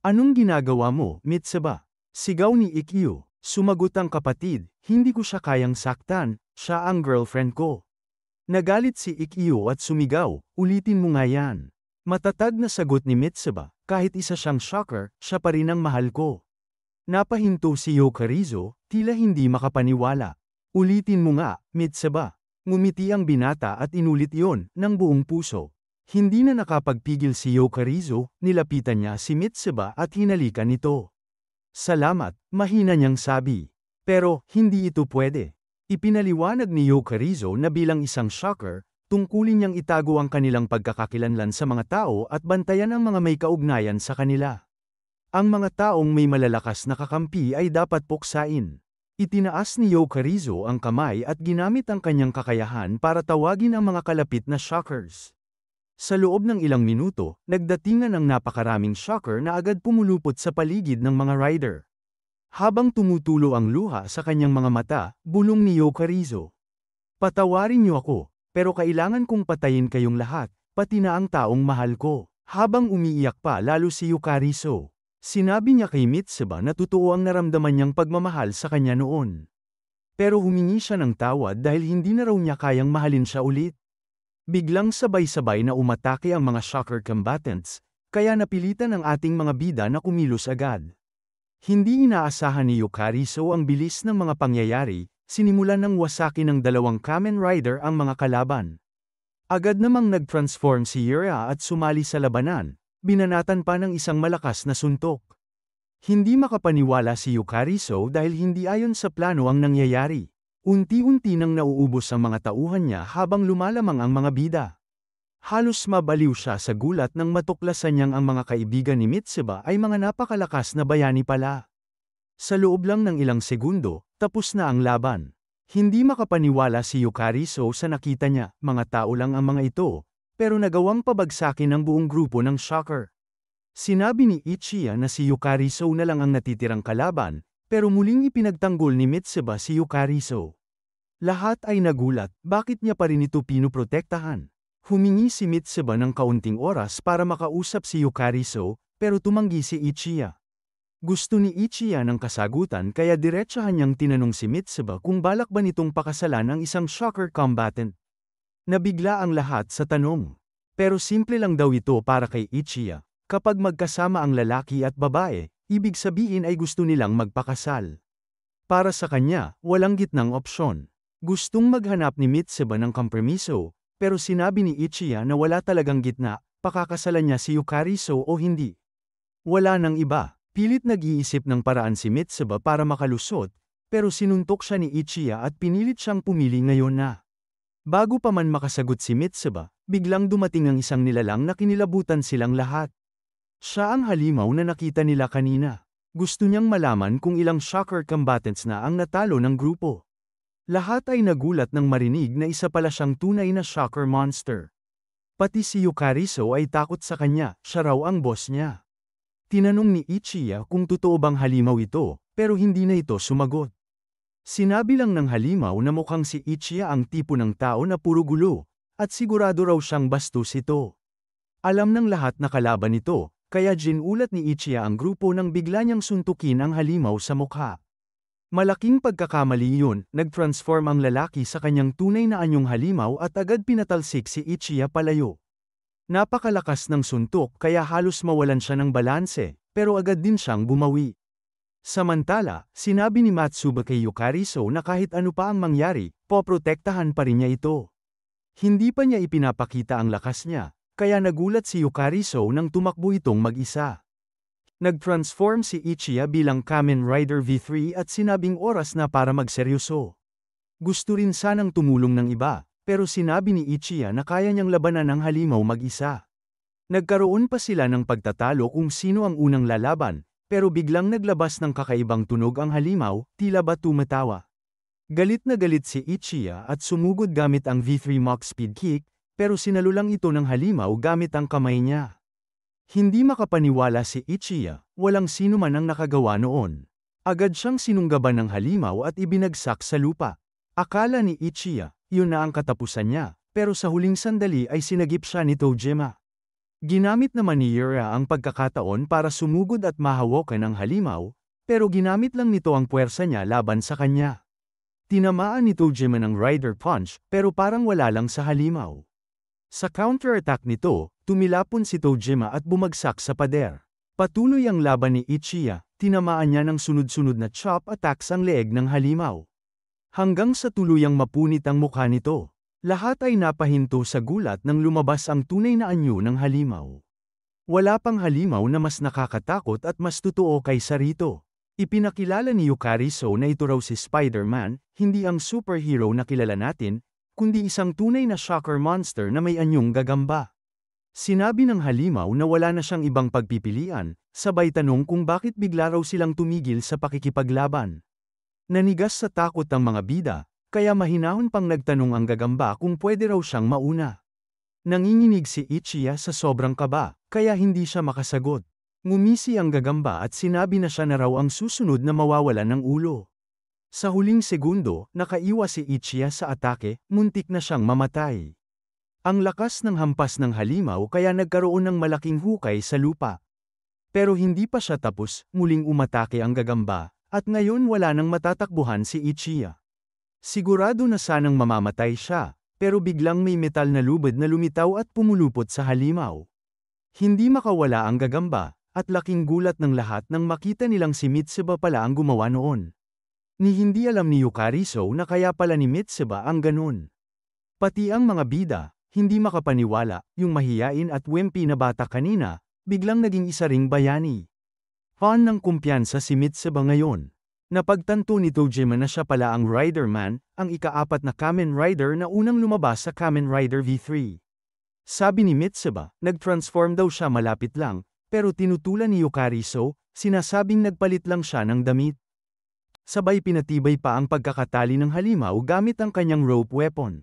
"Anong ginagawa mo, Mitsuba?" sigaw ni Ikkyo. Sumagot ang kapatid, "Hindi ko siya kayang saktan, siya ang girlfriend ko." Nagalit si Ikkyo at sumigaw, "Ulitin mo nga yan." Matatag na sagot ni Mitsuba, "Kahit isa siyang shocker, siya pa rin ang mahal ko." Napahinto si Yokarizo, tila hindi makapaniwala. "Ulitin mo nga, Mitsuba." Ngumiti ang binata at inulit iyon, ng buong puso. Hindi na nakapagpigil si Yokarizo, nilapitan niya si Mitsuba at hinalikan ito. "Salamat," mahina niyang sabi. Pero, hindi ito pwede. Ipinaliwanag ni Yokarizo na bilang isang shocker, tungkulin niyang itago ang kanilang pagkakakilanlan sa mga tao at bantayan ang mga may kaugnayan sa kanila. Ang mga taong may malalakas na kakampi ay dapat puksain. Itinaas ni Yokarizo ang kamay at ginamit ang kanyang kakayahan para tawagin ang mga kalapit na shockers. Sa loob ng ilang minuto, nagdatingan ang napakaraming shocker na agad pumulupot sa paligid ng mga rider. Habang tumutulo ang luha sa kanyang mga mata, bulong ni Yokarizo, "Patawarin niyo ako, pero kailangan kong patayin kayong lahat, pati na ang taong mahal ko." Habang umiiyak pa lalo si Yokarizo, sinabi niya kay Mitsuba na totoo ang naramdaman niyang pagmamahal sa kanya noon. Pero humingi siya ng tawad dahil hindi na raw niya kayang mahalin siya ulit. Biglang sabay-sabay na umatake ang mga shocker combatants, kaya napilitan ang ating mga bida na kumilos agad. Hindi inaasahan ni Yokarizo ang bilis ng mga pangyayari, sinimulan ng wasaki ng dalawang Kamen Rider ang mga kalaban. Agad namang nag-transform si Yura at sumali sa labanan, binanatan pa ng isang malakas na suntok. Hindi makapaniwala si Yokarizo dahil hindi ayon sa plano ang nangyayari. Unti-unti nang nauubos ang mga tauhan niya habang lumalamang ang mga bida. Halos mabaliw siya sa gulat nang matuklasan niyang ang mga kaibigan ni Mitsuba ay mga napakalakas na bayani pala. Sa loob lang ng ilang segundo, tapos na ang laban. Hindi makapaniwala si Yokarizo sa nakita niya, mga tao lang ang mga ito, pero nagawang pabagsakin ang buong grupo ng shocker. Sinabi ni Ichiya na si Yokarizo na lang ang natitirang kalaban, pero muling ipinagtanggol ni Mitsuba si Yokarizo. Lahat ay nagulat, bakit niya pa rin ito pinoprotektahan? Humingi si Mitsuba ng kaunting oras para makausap si Yokarizo, pero tumanggi si Ichiya. Gusto ni Ichiya ng kasagutan kaya diretsahan niyang tinanong si Mitsuba kung balak ba nitong pakasalan ang isang shocker combatant. Nabigla ang lahat sa tanong. Pero simple lang daw ito para kay Ichiya. Kapag magkasama ang lalaki at babae, ibig sabihin ay gusto nilang magpakasal. Para sa kanya, walang gitnang opsyon. Gustong maghanap ni Mitsuba ng kompromiso, pero sinabi ni Ichiya na wala talagang gitna, pakakasalan niya si Yokarizo o hindi. Wala nang iba, pilit nag-iisip ng paraan si Mitsuba para makalusot, pero sinuntok siya ni Ichiya at pinilit siyang pumili ngayon na. Bago pa man makasagot si Mitsuba, biglang dumating ang isang nilalang na kinilabutan silang lahat. Siya ang halimaw na nakita nila kanina. Gusto niyang malaman kung ilang shocker combatants na ang natalo ng grupo. Lahat ay nagulat nang marinig na isa pala siyang tunay na shocker monster. Pati si Yokarizo ay takot sa kanya, siya raw ang boss niya. Tinanong ni Ichiya kung totoo bang halimaw ito, pero hindi na ito sumagot. Sinabi lang ng halimaw na mukhang si Ichiya ang tipo ng tao na puro gulo, at sigurado raw siyang bastos ito. Alam ng lahat na kalaban ito, kaya ginulat ni Ichiya ang grupo nang bigla niyang suntukin ang halimaw sa mukha. Malaking pagkakamali yun, nag-transform ang lalaki sa kanyang tunay na anyong halimaw at agad pinatalsik si Ichiya palayo. Napakalakas ng suntok kaya halos mawalan siya ng balanse, pero agad din siyang bumawi. Samantala, sinabi ni Matsuba kay Yukariso na kahit ano pa ang mangyari, poprotektahan pa rin niya ito. Hindi pa niya ipinapakita ang lakas niya, kaya nagulat si Yukariso nang tumakbo itong mag-isa. Nag-transform si Ichiya bilang Kamen Rider V3 at sinabing oras na para magseryoso. Gusto rin sanang tumulong ng iba, pero sinabi ni Ichiya na kaya niyang labanan ang halimaw mag-isa. Nagkaroon pa sila ng pagtatalo kung sino ang unang lalaban, pero biglang naglabas ng kakaibang tunog ang halimaw, tila ba tumatawa. Galit na galit si Ichiya at sumugod gamit ang V3 Mach Speed Kick, pero sinalulang ito ng halimaw gamit ang kamay niya. Hindi makapaniwala si Ichiya, walang sino man ang nakagawa noon. Agad siyang sinunggaban ng halimaw at ibinagsak sa lupa. Akala ni Ichiya, yun na ang katapusan niya, pero sa huling sandali ay sinagip siya ni Tojima. Ginamit naman ni Yura ang pagkakataon para sumugod at mahawakan ang halimaw, pero ginamit lang nito ang puwersa niya laban sa kanya. Tinamaan ni Tojima ng Rider Punch, pero parang wala lang sa halimaw. Sa counter-attack nito, tumilapon si Tojima at bumagsak sa pader. Patuloy ang laban ni Ichiya, tinamaan niya ng sunod-sunod na chop attacks ang leeg ng halimaw. Hanggang sa tuluyang mapunit ang mukha nito. Lahat ay napahinto sa gulat nang lumabas ang tunay na anyo ng halimaw. Wala pang halimaw na mas nakakatakot at mas totoo kaysa rito. Ipinakilala ni Yukariso na ito raw si Spider-Man, hindi ang superhero na kilala natin, kundi isang tunay na shocker monster na may anyong gagamba. Sinabi ng halimaw na wala na siyang ibang pagpipilian, sabay tanong kung bakit bigla raw silang tumigil sa pakikipaglaban. Nanigas sa takot ang mga bida, kaya mahinahon pang nagtanong ang gagamba kung pwede raw siyang mauna. Nanginginig si Ichiya sa sobrang kaba, kaya hindi siya makasagot. Ngumisi ang gagamba at sinabi na siya na raw ang susunod na mawawalan ng ulo. Sa huling segundo, nakaiwas si Ichiya sa atake, muntik na siyang mamatay. Ang lakas ng hampas ng halimaw kaya nagkaroon ng malaking hukay sa lupa. Pero hindi pa siya tapos, muling umatake ang gagamba, at ngayon wala nang matatakbuhan si Ichiya. Sigurado na sanang mamamatay siya, pero biglang may metal na lubid na lumitaw at pumulupot sa halimaw. Hindi makawala ang gagamba, at laking gulat ng lahat nang makita nilang si Mitsuba pala ang gumawa noon. Ni hindi alam ni Yukariso na kaya pala ni Mitsuba ang ganun. Pati ang mga bida, hindi makapaniwala, yung mahiyain at wimpy na bata kanina, biglang naging isa ring bayani. Fan ng kumpiyansa si Mitsuba ngayon. Napagtanto ni Tojima na siya pala ang Riderman, ang ika-4 na Kamen Rider na unang lumabas sa Kamen Rider V3. Sabi ni Mitsuba, nag-transform daw siya malapit lang, pero tinutulan ni Yukariso, sinasabing nagpalit lang siya ng damit. Sabay pinatibay pa ang pagkakatali ng halimaw gamit ang kanyang rope weapon.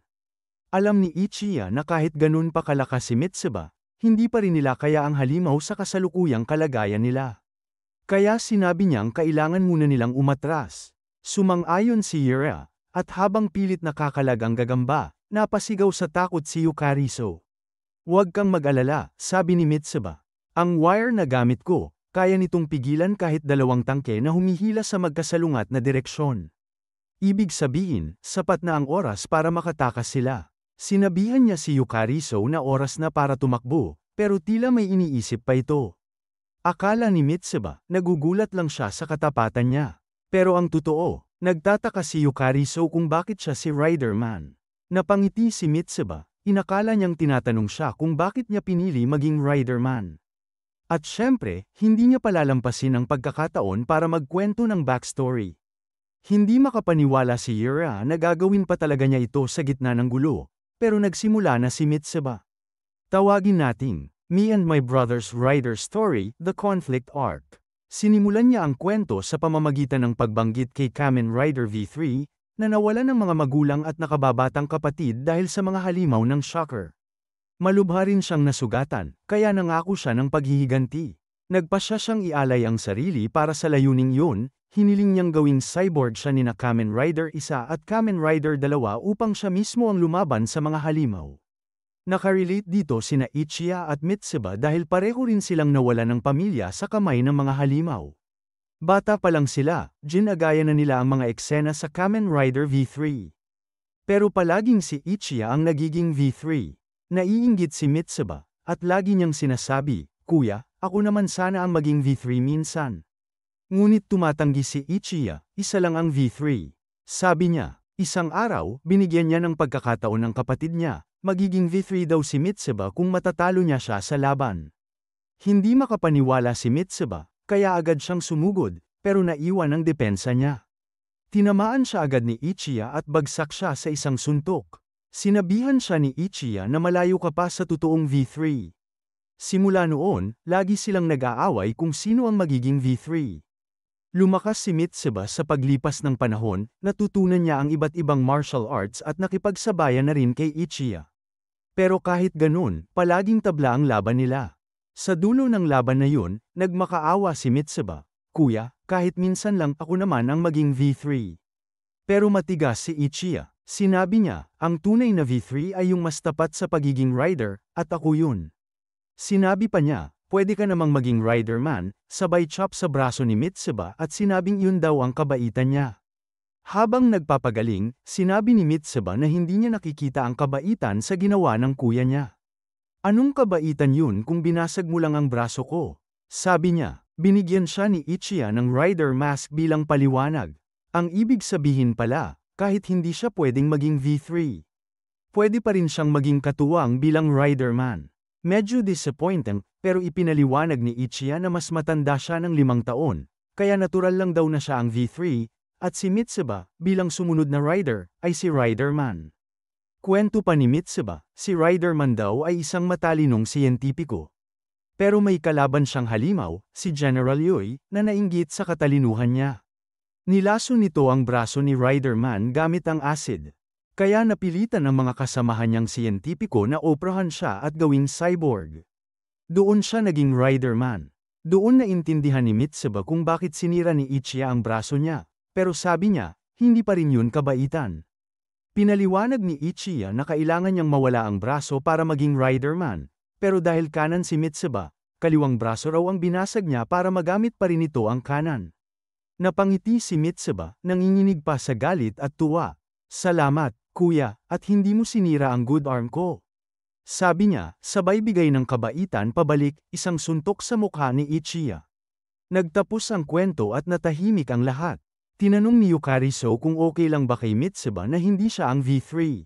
Alam ni Ichiya na kahit ganun pa kalakas si Mitsuba, hindi pa rin nila kaya ang halimaw sa kasalukuyang kalagayan nila. Kaya sinabi niyang kailangan muna nilang umatras. Sumang-ayon si Yura, at habang pilit nakakalag ang gagamba, napasigaw sa takot si Yukariso. Huwag kang mag-alala, sabi ni Mitsuba. Ang wire na gamit ko, kaya nitong pigilan kahit 2 tangke na humihila sa magkasalungat na direksyon. Ibig sabihin, sapat na ang oras para makatakas sila. Sinabihan niya si Yukariso na oras na para tumakbo, pero tila may iniisip pa ito. Akala ni Mitsuba, nagugulat lang siya sa katapatan niya. Pero ang totoo, nagtataka si Yukariso kung bakit siya si Riderman. Napangiti si Mitsuba, inakala niyang tinatanong siya kung bakit niya pinili maging Riderman. At syempre, hindi niya palalampasin ang pagkakataon para magkwento ng backstory. Hindi makapaniwala si Yura na gagawin pa talaga niya ito sa gitna ng gulo, pero nagsimula na si Mitsuba. Tawagin nating Me and My Brother's Rider Story, The Conflict Arc. Sinimulan niya ang kwento sa pamamagitan ng pagbanggit kay Kamen Rider V3, na nawalan ng mga magulang at nakababatang kapatid dahil sa mga halimaw ng shocker. Malubha rin siyang nasugatan, kaya nangako siya ng paghihiganti. Nagpasya siyang ialay ang sarili para sa layuning yun, hiniling niyang gawing cyborg siya nina Kamen Rider 1 at Kamen Rider 2 upang siya mismo ang lumaban sa mga halimaw. Nakarelate dito sina Ichiya at Mitsuba dahil pareho rin silang nawalan ng pamilya sa kamay ng mga halimaw. Bata pa lang sila, ginagaya na nila ang mga eksena sa Kamen Rider V3. Pero palaging si Ichiya ang nagiging V3. Naiinggit si Mitsuba, at lagi niyang sinasabi, Kuya, ako naman sana ang maging V3 minsan. Ngunit tumatanggi si Ichiya, isa lang ang V3. Sabi niya, isang araw, binigyan niya ng pagkakataon ng kapatid niya, magiging V3 daw si Mitsuba kung matatalo niya siya sa laban. Hindi makapaniwala si Mitsuba, kaya agad siyang sumugod, pero naiwan ang depensa niya. Tinamaan siya agad ni Ichiya at bagsak siya sa isang suntok. Sinabihan siya ni Ichiya na malayo ka pa sa totoong V3. Simula noon, lagi silang nag-aaway kung sino ang magiging V3. Lumakas si Mitsuba sa paglipas ng panahon, natutunan niya ang iba't ibang martial arts at nakipagsabayan na rin kay Ichiya. Pero kahit ganun, palaging tabla ang laban nila. Sa dulo ng laban na yun, nagmakaawa si Mitsuba. Kuya, kahit minsan lang ako naman ang maging V3. Pero matigas si Ichiya. Sinabi niya, ang tunay na V3 ay yung mas tapat sa pagiging rider, at ako yun. Sinabi pa niya, pwede ka namang maging rider man, sabay chop sa braso ni Mitsuba at sinabing yun daw ang kabaitan niya. Habang nagpapagaling, sinabi ni Mitsuba na hindi niya nakikita ang kabaitan sa ginawa ng kuya niya. Anong kabaitan yun kung binasag mo lang ang braso ko? Sabi niya, binigyan siya ni Ichiya ng rider mask bilang paliwanag. Ang ibig sabihin pala, kahit hindi siya pwedeng maging V3. Pwede pa rin siyang maging katuwang bilang rider man. Medyo disappointing, pero ipinaliwanag ni Ichiya na mas matanda siya ng 5 taon, kaya natural lang daw na siya ang V3, at si Mitsuba, bilang sumunod na rider, ay si rider man. Kwento pa ni Mitsuba, si rider man daw ay isang matalinong siyentipiko. Pero may kalaban siyang halimaw, si General Yui, na nainggit sa katalinuhan niya. Nilaso nito ang braso ni Riderman gamit ang acid. Kaya napilitan ang mga kasamahan niyang siyentipiko na oprahan siya at gawing cyborg. Doon siya naging Riderman. Doon naintindihan ni Mitsuba kung bakit sinira ni Ichiya ang braso niya, pero sabi niya, hindi pa rin yun kabaitan. Pinaliwanag ni Ichiya na kailangan niyang mawala ang braso para maging Riderman, pero dahil kanan si Mitsuba, kaliwang braso raw ang binasag niya para magamit pa rin ito ang kanan. Napangiti si Mitsuba, nanginginig pa sa galit at tuwa. Salamat, kuya, at hindi mo sinira ang good arm ko. Sabi niya, sabay bigay ng kabaitan pabalik, isang suntok sa mukha ni Ichiya. Nagtapos ang kwento at natahimik ang lahat. Tinanong ni Yukari So kung okay lang ba kay Mitsuba na hindi siya ang V3.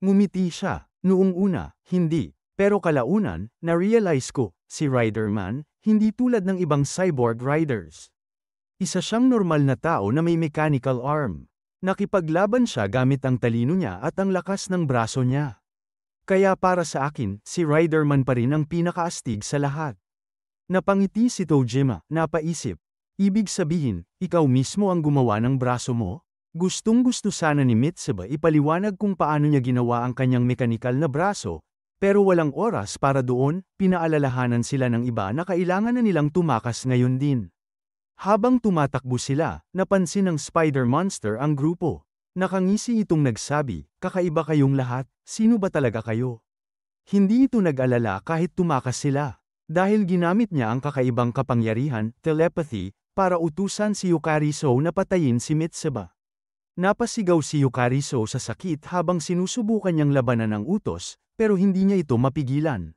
Ngumiti siya, noong una, hindi, pero kalaunan, na-realize ko, si Riderman, hindi tulad ng ibang cyborg riders. Isa siyang normal na tao na may mechanical arm. Nakipaglaban siya gamit ang talino niya at ang lakas ng braso niya. Kaya para sa akin, si Riderman pa rin ang pinakaastig sa lahat. Napangiti si Tojima, napaisip. Ibig sabihin, ikaw mismo ang gumawa ng braso mo? Gustong-gusto sana ni Mitsuba ipaliwanag kung paano niya ginawa ang kanyang mekanikal na braso, pero walang oras para doon, pinaalalahanan sila ng iba na kailangan na nilang tumakas ngayon din. Habang tumatakbo sila, napansin ng Spider Monster ang grupo. Nakangisi itong nagsabi, kakaiba kayong lahat, sino ba talaga kayo? Hindi ito nag-alala kahit tumakas sila. Dahil ginamit niya ang kakaibang kapangyarihan, telepathy, para utusan si Yukari So na patayin si Mitsuba. Napasigaw si Yukari So sa sakit habang sinusubukan niyang labanan ang utos, pero hindi niya ito mapigilan.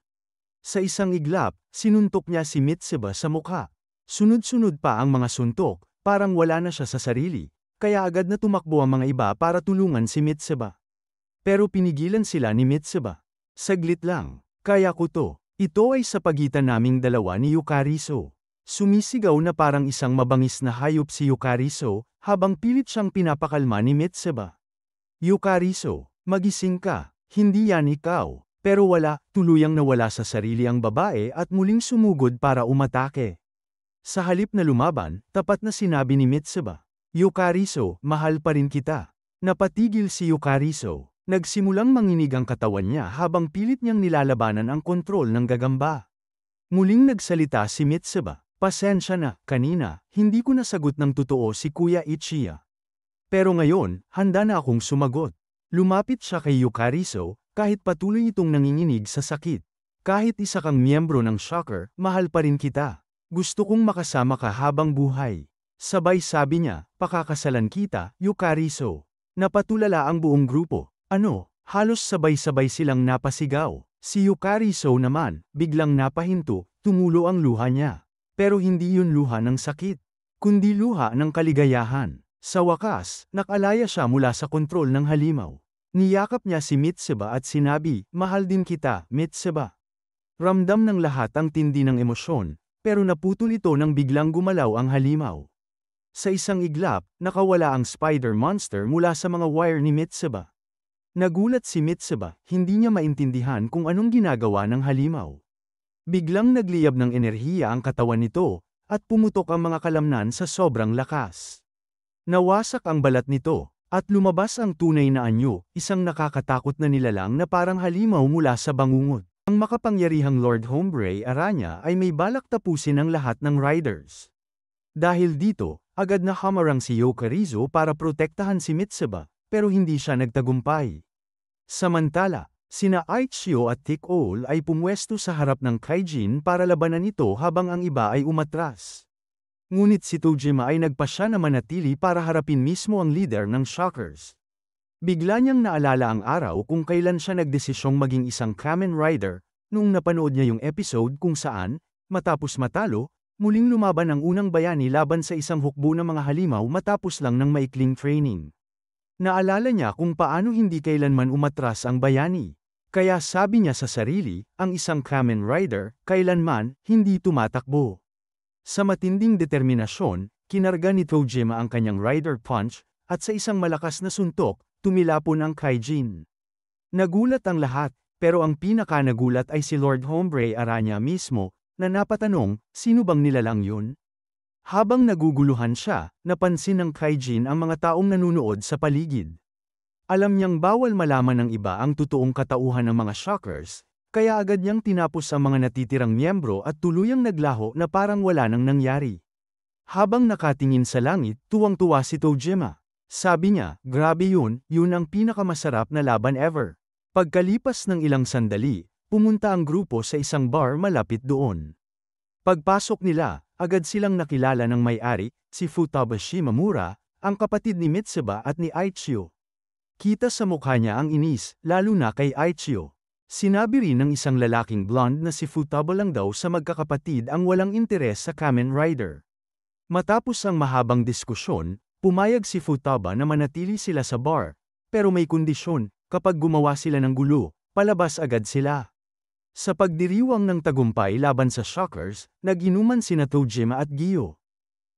Sa isang iglap, sinuntok niya si Mitsuba sa mukha. Sunod-sunod pa ang mga suntok, parang wala na siya sa sarili, kaya agad na tumakbo ang mga iba para tulungan si Mitsuba. Pero pinigilan sila ni Mitsuba. Saglit lang, kaya ko to. Ito ay sa pagitan naming dalawa ni Yukari So. Sumisigaw na parang isang mabangis na hayop si Yukari So, habang pilit siyang pinapakalma ni Mitsuba. Yukari So, magising ka, hindi yan ikaw. Pero wala, tuluyang nawala sa sarili ang babae at muling sumugod para umatake. Sa halip na lumaban, tapat na sinabi ni Mitsuba, Yukari So, mahal pa rin kita. Napatigil si Yukari So. Nagsimulang manginig ang katawan niya habang pilit niyang nilalabanan ang kontrol ng gagamba. Muling nagsalita si Mitsuba, pasensya na, kanina, hindi ko nasagot ng totoo si Kuya Ichiya. Pero ngayon, handa na akong sumagot. Lumapit siya kay Yukari So, kahit patuloy itong nanginginig sa sakit. Kahit isa kang miyembro ng Shocker, mahal pa rin kita. Gusto kong makasama ka habang buhay. Sabay sabi niya, pakakasalan kita, Yukari So. Napatulala ang buong grupo. Ano, halos sabay-sabay silang napasigaw. Si Yukari So naman, biglang napahinto, tumulo ang luha niya. Pero hindi yun luha ng sakit. kundi luha ng kaligayahan. Sa wakas, nakalaya siya mula sa kontrol ng halimaw. Niyakap niya si Mitsuba at sinabi, "Mahal din kita, Mitsuba." Ramdam ng lahat ang tindi ng emosyon, pero naputol ito nang biglang gumalaw ang halimaw. Sa isang iglap, nakawala ang spider monster mula sa mga wire ni Mitsuba. Nagulat si Mitsuba, hindi niya maintindihan kung anong ginagawa ng halimaw. Biglang nagliyab ng enerhiya ang katawan nito, at pumutok ang mga kalamnan sa sobrang lakas. Nawasak ang balat nito, at lumabas ang tunay na anyo, isang nakakatakot na nilalang na parang halimaw mula sa bangungot. Ang makapangyarihang Lord Hombre Aranya ay may balak tapusin ang lahat ng riders. Dahil dito, agad na hamarang si Yokarizo para protektahan si Mitsuba, pero hindi siya nagtagumpay. Samantala, sina Aichio at Tik-Ol ay pumwesto sa harap ng Kaijin para labanan ito habang ang iba ay umatras. Ngunit si Tojima ay nagpasya na manatili para harapin mismo ang leader ng Shockers. Bigla niyang naalala ang araw kung kailan siya nagdesisyong maging isang Kamen Rider, noong napanood niya yung episode kung saan, matapos matalo, muling lumaban ang unang bayani laban sa isang hukbo ng mga halimaw matapos lang ng maikling training. Naalala niya kung paano hindi kailanman umatras ang bayani. Kaya sabi niya sa sarili, ang isang Kamen Rider, kailanman, hindi tumatakbo. Sa matinding determinasyon, kinarga ni Tojima ang kanyang Rider Punch, at sa isang malakas na suntok, tumilapon ang Kaijin. Nagulat ang lahat, pero ang pinaka-nagulat ay si Lord Hombre Aranya mismo, na napatanong, sino bang nilalang yun? Habang naguguluhan siya, napansin ng Kaijin ang mga taong nanunood sa paligid. Alam niyang bawal malaman ng iba ang totoong katauhan ng mga Shockers, kaya agad niyang tinapos ang mga natitirang miyembro at tuluyang naglaho na parang wala nang nangyari. Habang nakatingin sa langit, tuwang-tuwa si Tojima. Sabi niya, "Grabe yun ang pinakamasarap na laban ever." Pagkalipas ng ilang sandali, pumunta ang grupo sa isang bar malapit doon. Pagpasok nila, agad silang nakilala ng may-ari, si Futaba Shimamura, ang kapatid ni Mitsuba at ni Aichio. Kita sa mukha niya ang inis, lalo na kay Aichio. Sinabi rin ng isang lalaking blonde na si Futaba lang daw sa magkakapatid ang walang interes sa Kamen Rider. Matapos ang mahabang diskusyon, pumayag si Futaba na manatili sila sa bar, pero may kondisyon, kapag gumawa sila ng gulo, palabas agad sila. Sa pagdiriwang ng tagumpay laban sa Shockers, nag-inuman sina Tojima at Gyo.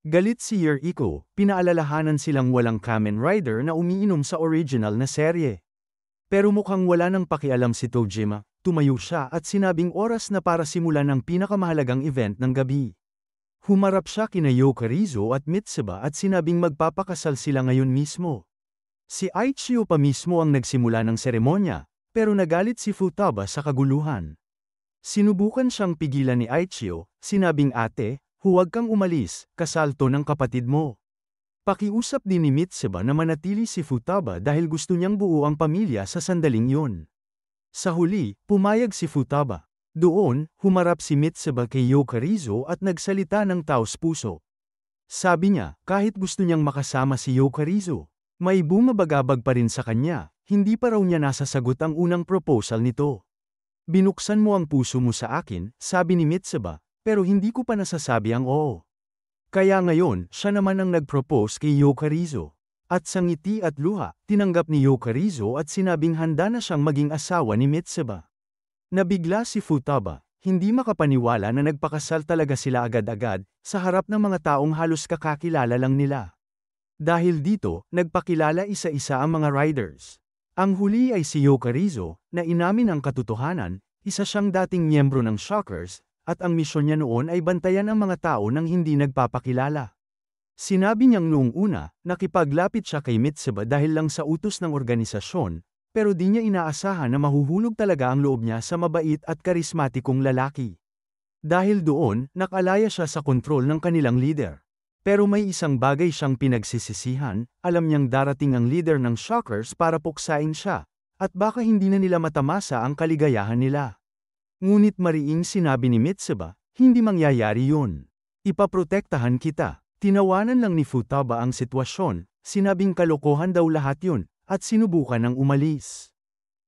Galit si Yuriko, pinaalalahanan silang walang Kamen Rider na umiinom sa original na serye. Pero mukhang wala nang pakialam si Tojima, tumayo siya at sinabing oras na para simulan ang pinakamahalagang event ng gabi. Humarap siya kina Yokarizo at Mitsuba at sinabing magpapakasal sila ngayon mismo. Si Aichio pa mismo ang nagsimula ng seremonya, pero nagalit si Futaba sa kaguluhan. Sinubukan siyang pigilan ni Aichio, sinabing, "Ate, huwag kang umalis, kasal to ng kapatid mo." Pakiusap din ni Mitsuba na manatili si Futaba dahil gusto niyang buo ang pamilya sa sandaling yun. Sa huli, pumayag si Futaba. Doon, humarap si Mitsuba kay Yokarizo at nagsalita ng taos-puso. Sabi niya, kahit gusto niyang makasama si Yokarizo, may bumabagabag pa rin sa kanya, hindi pa raw niya nasasagot ang unang proposal nito. "Binuksan mo ang puso mo sa akin," sabi ni Mitsuba, "pero hindi ko pa nasasabi ang oo." Kaya ngayon, siya naman ang nag-propose kay Yokarizo. At sa ngiti at luha, tinanggap ni Yokarizo at sinabing handa na siyang maging asawa ni Mitsuba. Nabigla si Futaba, hindi makapaniwala na nagpakasal talaga sila agad-agad, sa harap ng mga taong halos kakakilala lang nila. Dahil dito, nagpakilala isa-isa ang mga riders. Ang huli ay si Yokarizo, na inamin ang katotohanan, isa siyang dating miyembro ng Shockers, at ang misyon niya noon ay bantayan ang mga tao nang hindi nagpapakilala. Sinabi niyang noong una, nakipaglapit siya kay Mitsuba dahil lang sa utos ng organisasyon, pero di niya inaasahan na mahuhulog talaga ang loob niya sa mabait at karismatikong lalaki. Dahil doon, nakalaya siya sa kontrol ng kanilang leader. Pero may isang bagay siyang pinagsisisihan, alam niyang darating ang leader ng Shockers para puksain siya, at baka hindi na nila matamasa ang kaligayahan nila. Ngunit mariing sinabi ni Mitsuba, hindi mangyayari yun. Ipaprotektahan kita. Tinawanan lang ni Futaba ang sitwasyon, sinabing kalokohan daw lahat yun, at sinubukan ng umalis.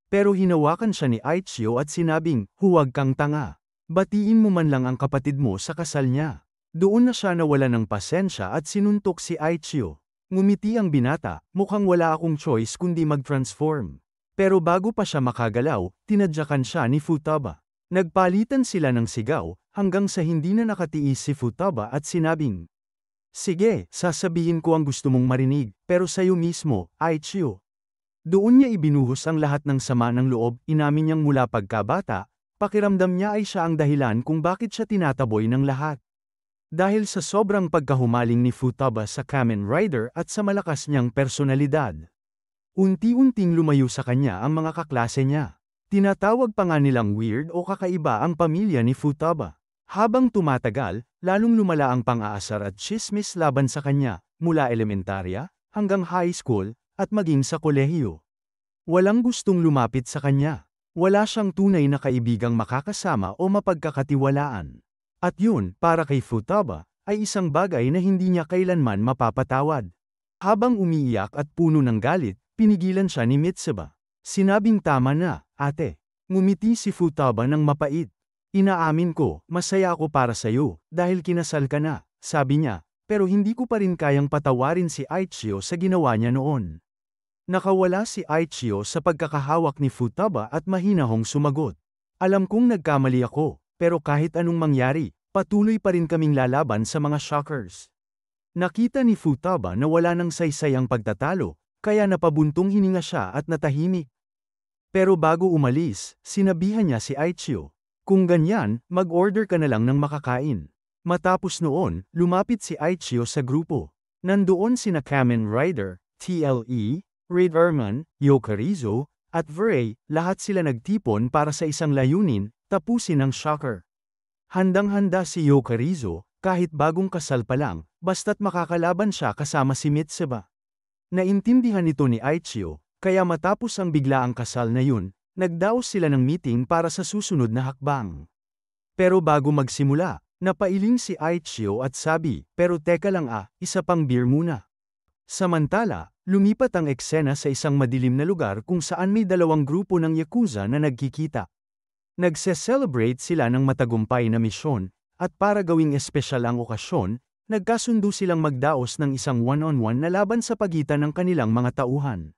Pero hinawakan siya ni Aichio at sinabing, huwag kang tanga. Batiin mo man lang ang kapatid mo sa kasal niya. Doon na siya nawala ng pasensya at sinuntok si Aichio. Ngumiti ang binata, mukhang wala akong choice kundi mag-transform. Pero bago pa siya makagalaw, tinadyakan siya ni Futaba. Nagpalitan sila ng sigaw, hanggang sa hindi na nakatiis si Futaba at sinabing, "Sige, sasabihin ko ang gusto mong marinig, pero sayo mismo, Aichio." Doon niya ibinuhos ang lahat ng sama ng loob, inamin niyang mula pagkabata, pakiramdam niya ay siya ang dahilan kung bakit siya tinataboy ng lahat. Dahil sa sobrang pagkahumaling ni Futaba sa Kamen Rider at sa malakas niyang personalidad. Unti-unting lumayo sa kanya ang mga kaklase niya. Tinatawag pa nga nilang weird o kakaiba ang pamilya ni Futaba. Habang tumatagal, lalong lumala ang pang-aasar at tsismis laban sa kanya, mula elementarya, hanggang high school, at maging sa kolehiyo. Walang gustong lumapit sa kanya. Wala siyang tunay na kaibigang makakasama o mapagkakatiwalaan. At yun, para kay Futaba, ay isang bagay na hindi niya kailanman mapapatawad. Habang umiiyak at puno ng galit, pinigilan siya ni Mitsuba. Sinabing tama na, ate. Ngumiti si Futaba ng mapait. Inaamin ko, masaya ako para sayo, dahil kinasal ka na, sabi niya, pero hindi ko pa rin kayang patawarin si Aichio sa ginawa niya noon. Nakawala si Aichio sa pagkakahawak ni Futaba at mahinahong sumagot. Alam kong nagkamali ako. Pero kahit anong mangyari, patuloy pa rin kaming lalaban sa mga shockers. Nakita ni Futaba na wala nang saysay ang pagtatalo, kaya napabuntong hininga siya at natahimik. Pero bago umalis, sinabihan niya si Aichio, "Kung ganyan, mag-order ka na lang ng makakain." Matapos noon, lumapit si Aichio sa grupo. Nandoon sina Kamen Rider, TLE, Radarman, Yokarizo, at Vray, lahat sila nagtipon para sa isang layunin, tapusin ang shocker. Handang-handa si Yokarizo, kahit bagong kasal pa lang, basta't makakalaban siya kasama si Mitsuba. Naintindihan ito ni Aichio, kaya matapos ang biglaang kasal na yun, nagdaos sila ng meeting para sa susunod na hakbang. Pero bago magsimula, napailing si Aichio at sabi, "Pero teka lang isa pang beer muna." Samantala, lumipat ang eksena sa isang madilim na lugar kung saan may dalawang grupo ng Yakuza na nagkikita. Nagse-celebrate sila ng matagumpay na misyon, at para gawing espesyal ang okasyon, nagkasundo silang magdaos ng isang one-on-one na laban sa pagitan ng kanilang mga tauhan.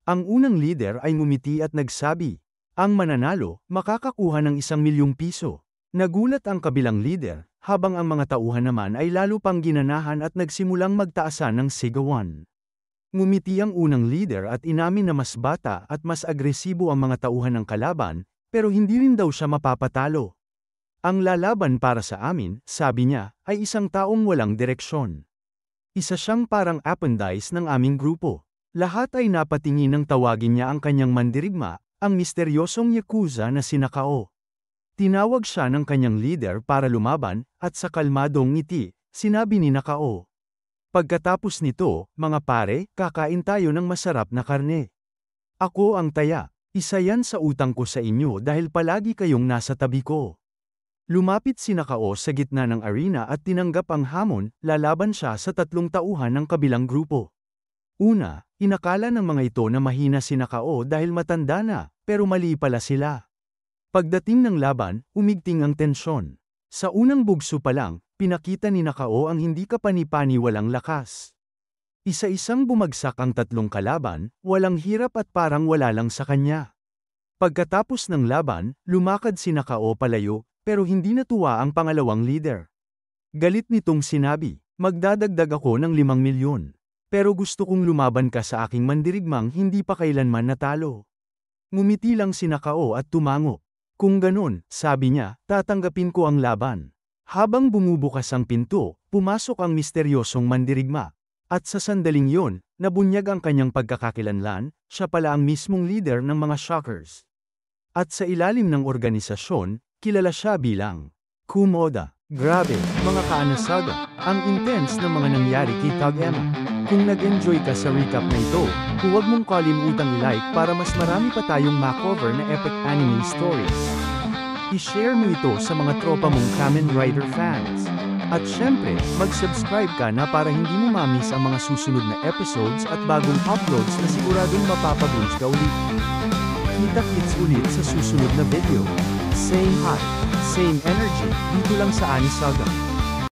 Ang unang leader ay ngumiti at nagsabi, "Ang mananalo, makakakuha ng 1,000,000 piso. Nagulat ang kabilang leader, habang ang mga tauhan naman ay lalo pang ginanahan at nagsimulang magtaasan ng sigawan. Ngumiti ang unang leader at inamin na mas bata at mas agresibo ang mga tauhan ng kalaban, pero hindi rin daw siya mapapatalo. "Ang lalaban para sa amin," sabi niya, "ay isang taong walang direksyon. Isa siyang parang appendix ng aming grupo." Lahat ay napatingin nang tawagin niya ang kanyang mandirigma, ang misteryosong Yakuza na si Nakao. Tinawag siya ng kanyang leader para lumaban, at sa kalmadong ngiti, sinabi ni Nakao, "Pagkatapos nito, mga pare, kakain tayo ng masarap na karne. Ako ang taya. Isa yan sa utang ko sa inyo dahil palagi kayong nasa tabi ko." Lumapit si Nakao sa gitna ng arena at tinanggap ang hamon, lalaban siya sa 3 tauhan ng kabilang grupo. Una, inakala ng mga ito na mahina si Nakao dahil matanda na, pero mali pala sila. Pagdating ng laban, umigting ang tensyon. Sa unang bugso pa lang, pinakita ni Nakao ang hindi kapani-pani walang lakas. Isa-isang bumagsak ang 3 kalaban, walang hirap at parang wala lang sa kanya. Pagkatapos ng laban, lumakad si Nakao palayo, pero hindi natuwa ang pangalawang leader. Galit nitong sinabi, "Magdadagdag ako ng 5,000,000. Pero gusto kong lumaban ka sa aking mandirigmang hindi pa kailanman natalo." Ngumiti lang si Nakao at tumango. "Kung ganun," sabi niya, "tatanggapin ko ang laban." Habang bumubukas ang pinto, pumasok ang misteryosong mandirigma. At sa sandaling yon, nabunyag ang kanyang pagkakakilanlan, siya pala ang mismong leader ng mga shockers. At sa ilalim ng organisasyon, kilala siya bilang Kumoda. Grabe, mga kaanasaga, ang intense ng mga nangyari kay Kagema. Kung nag-enjoy ka sa recap na ito, huwag mong kalimutang i-like para mas marami pa tayong makover na epic anime stories. I-share mo ito sa mga tropa mong Kamen Rider fans. At syempre, mag-subscribe ka na para hindi mo ma-miss ang mga susunod na episodes at bagong uploads na siguradong mapapaboost ka ulit. Kita-kits ulit sa susunod na video. Same hot, same energy, dito lang sa Anisaga.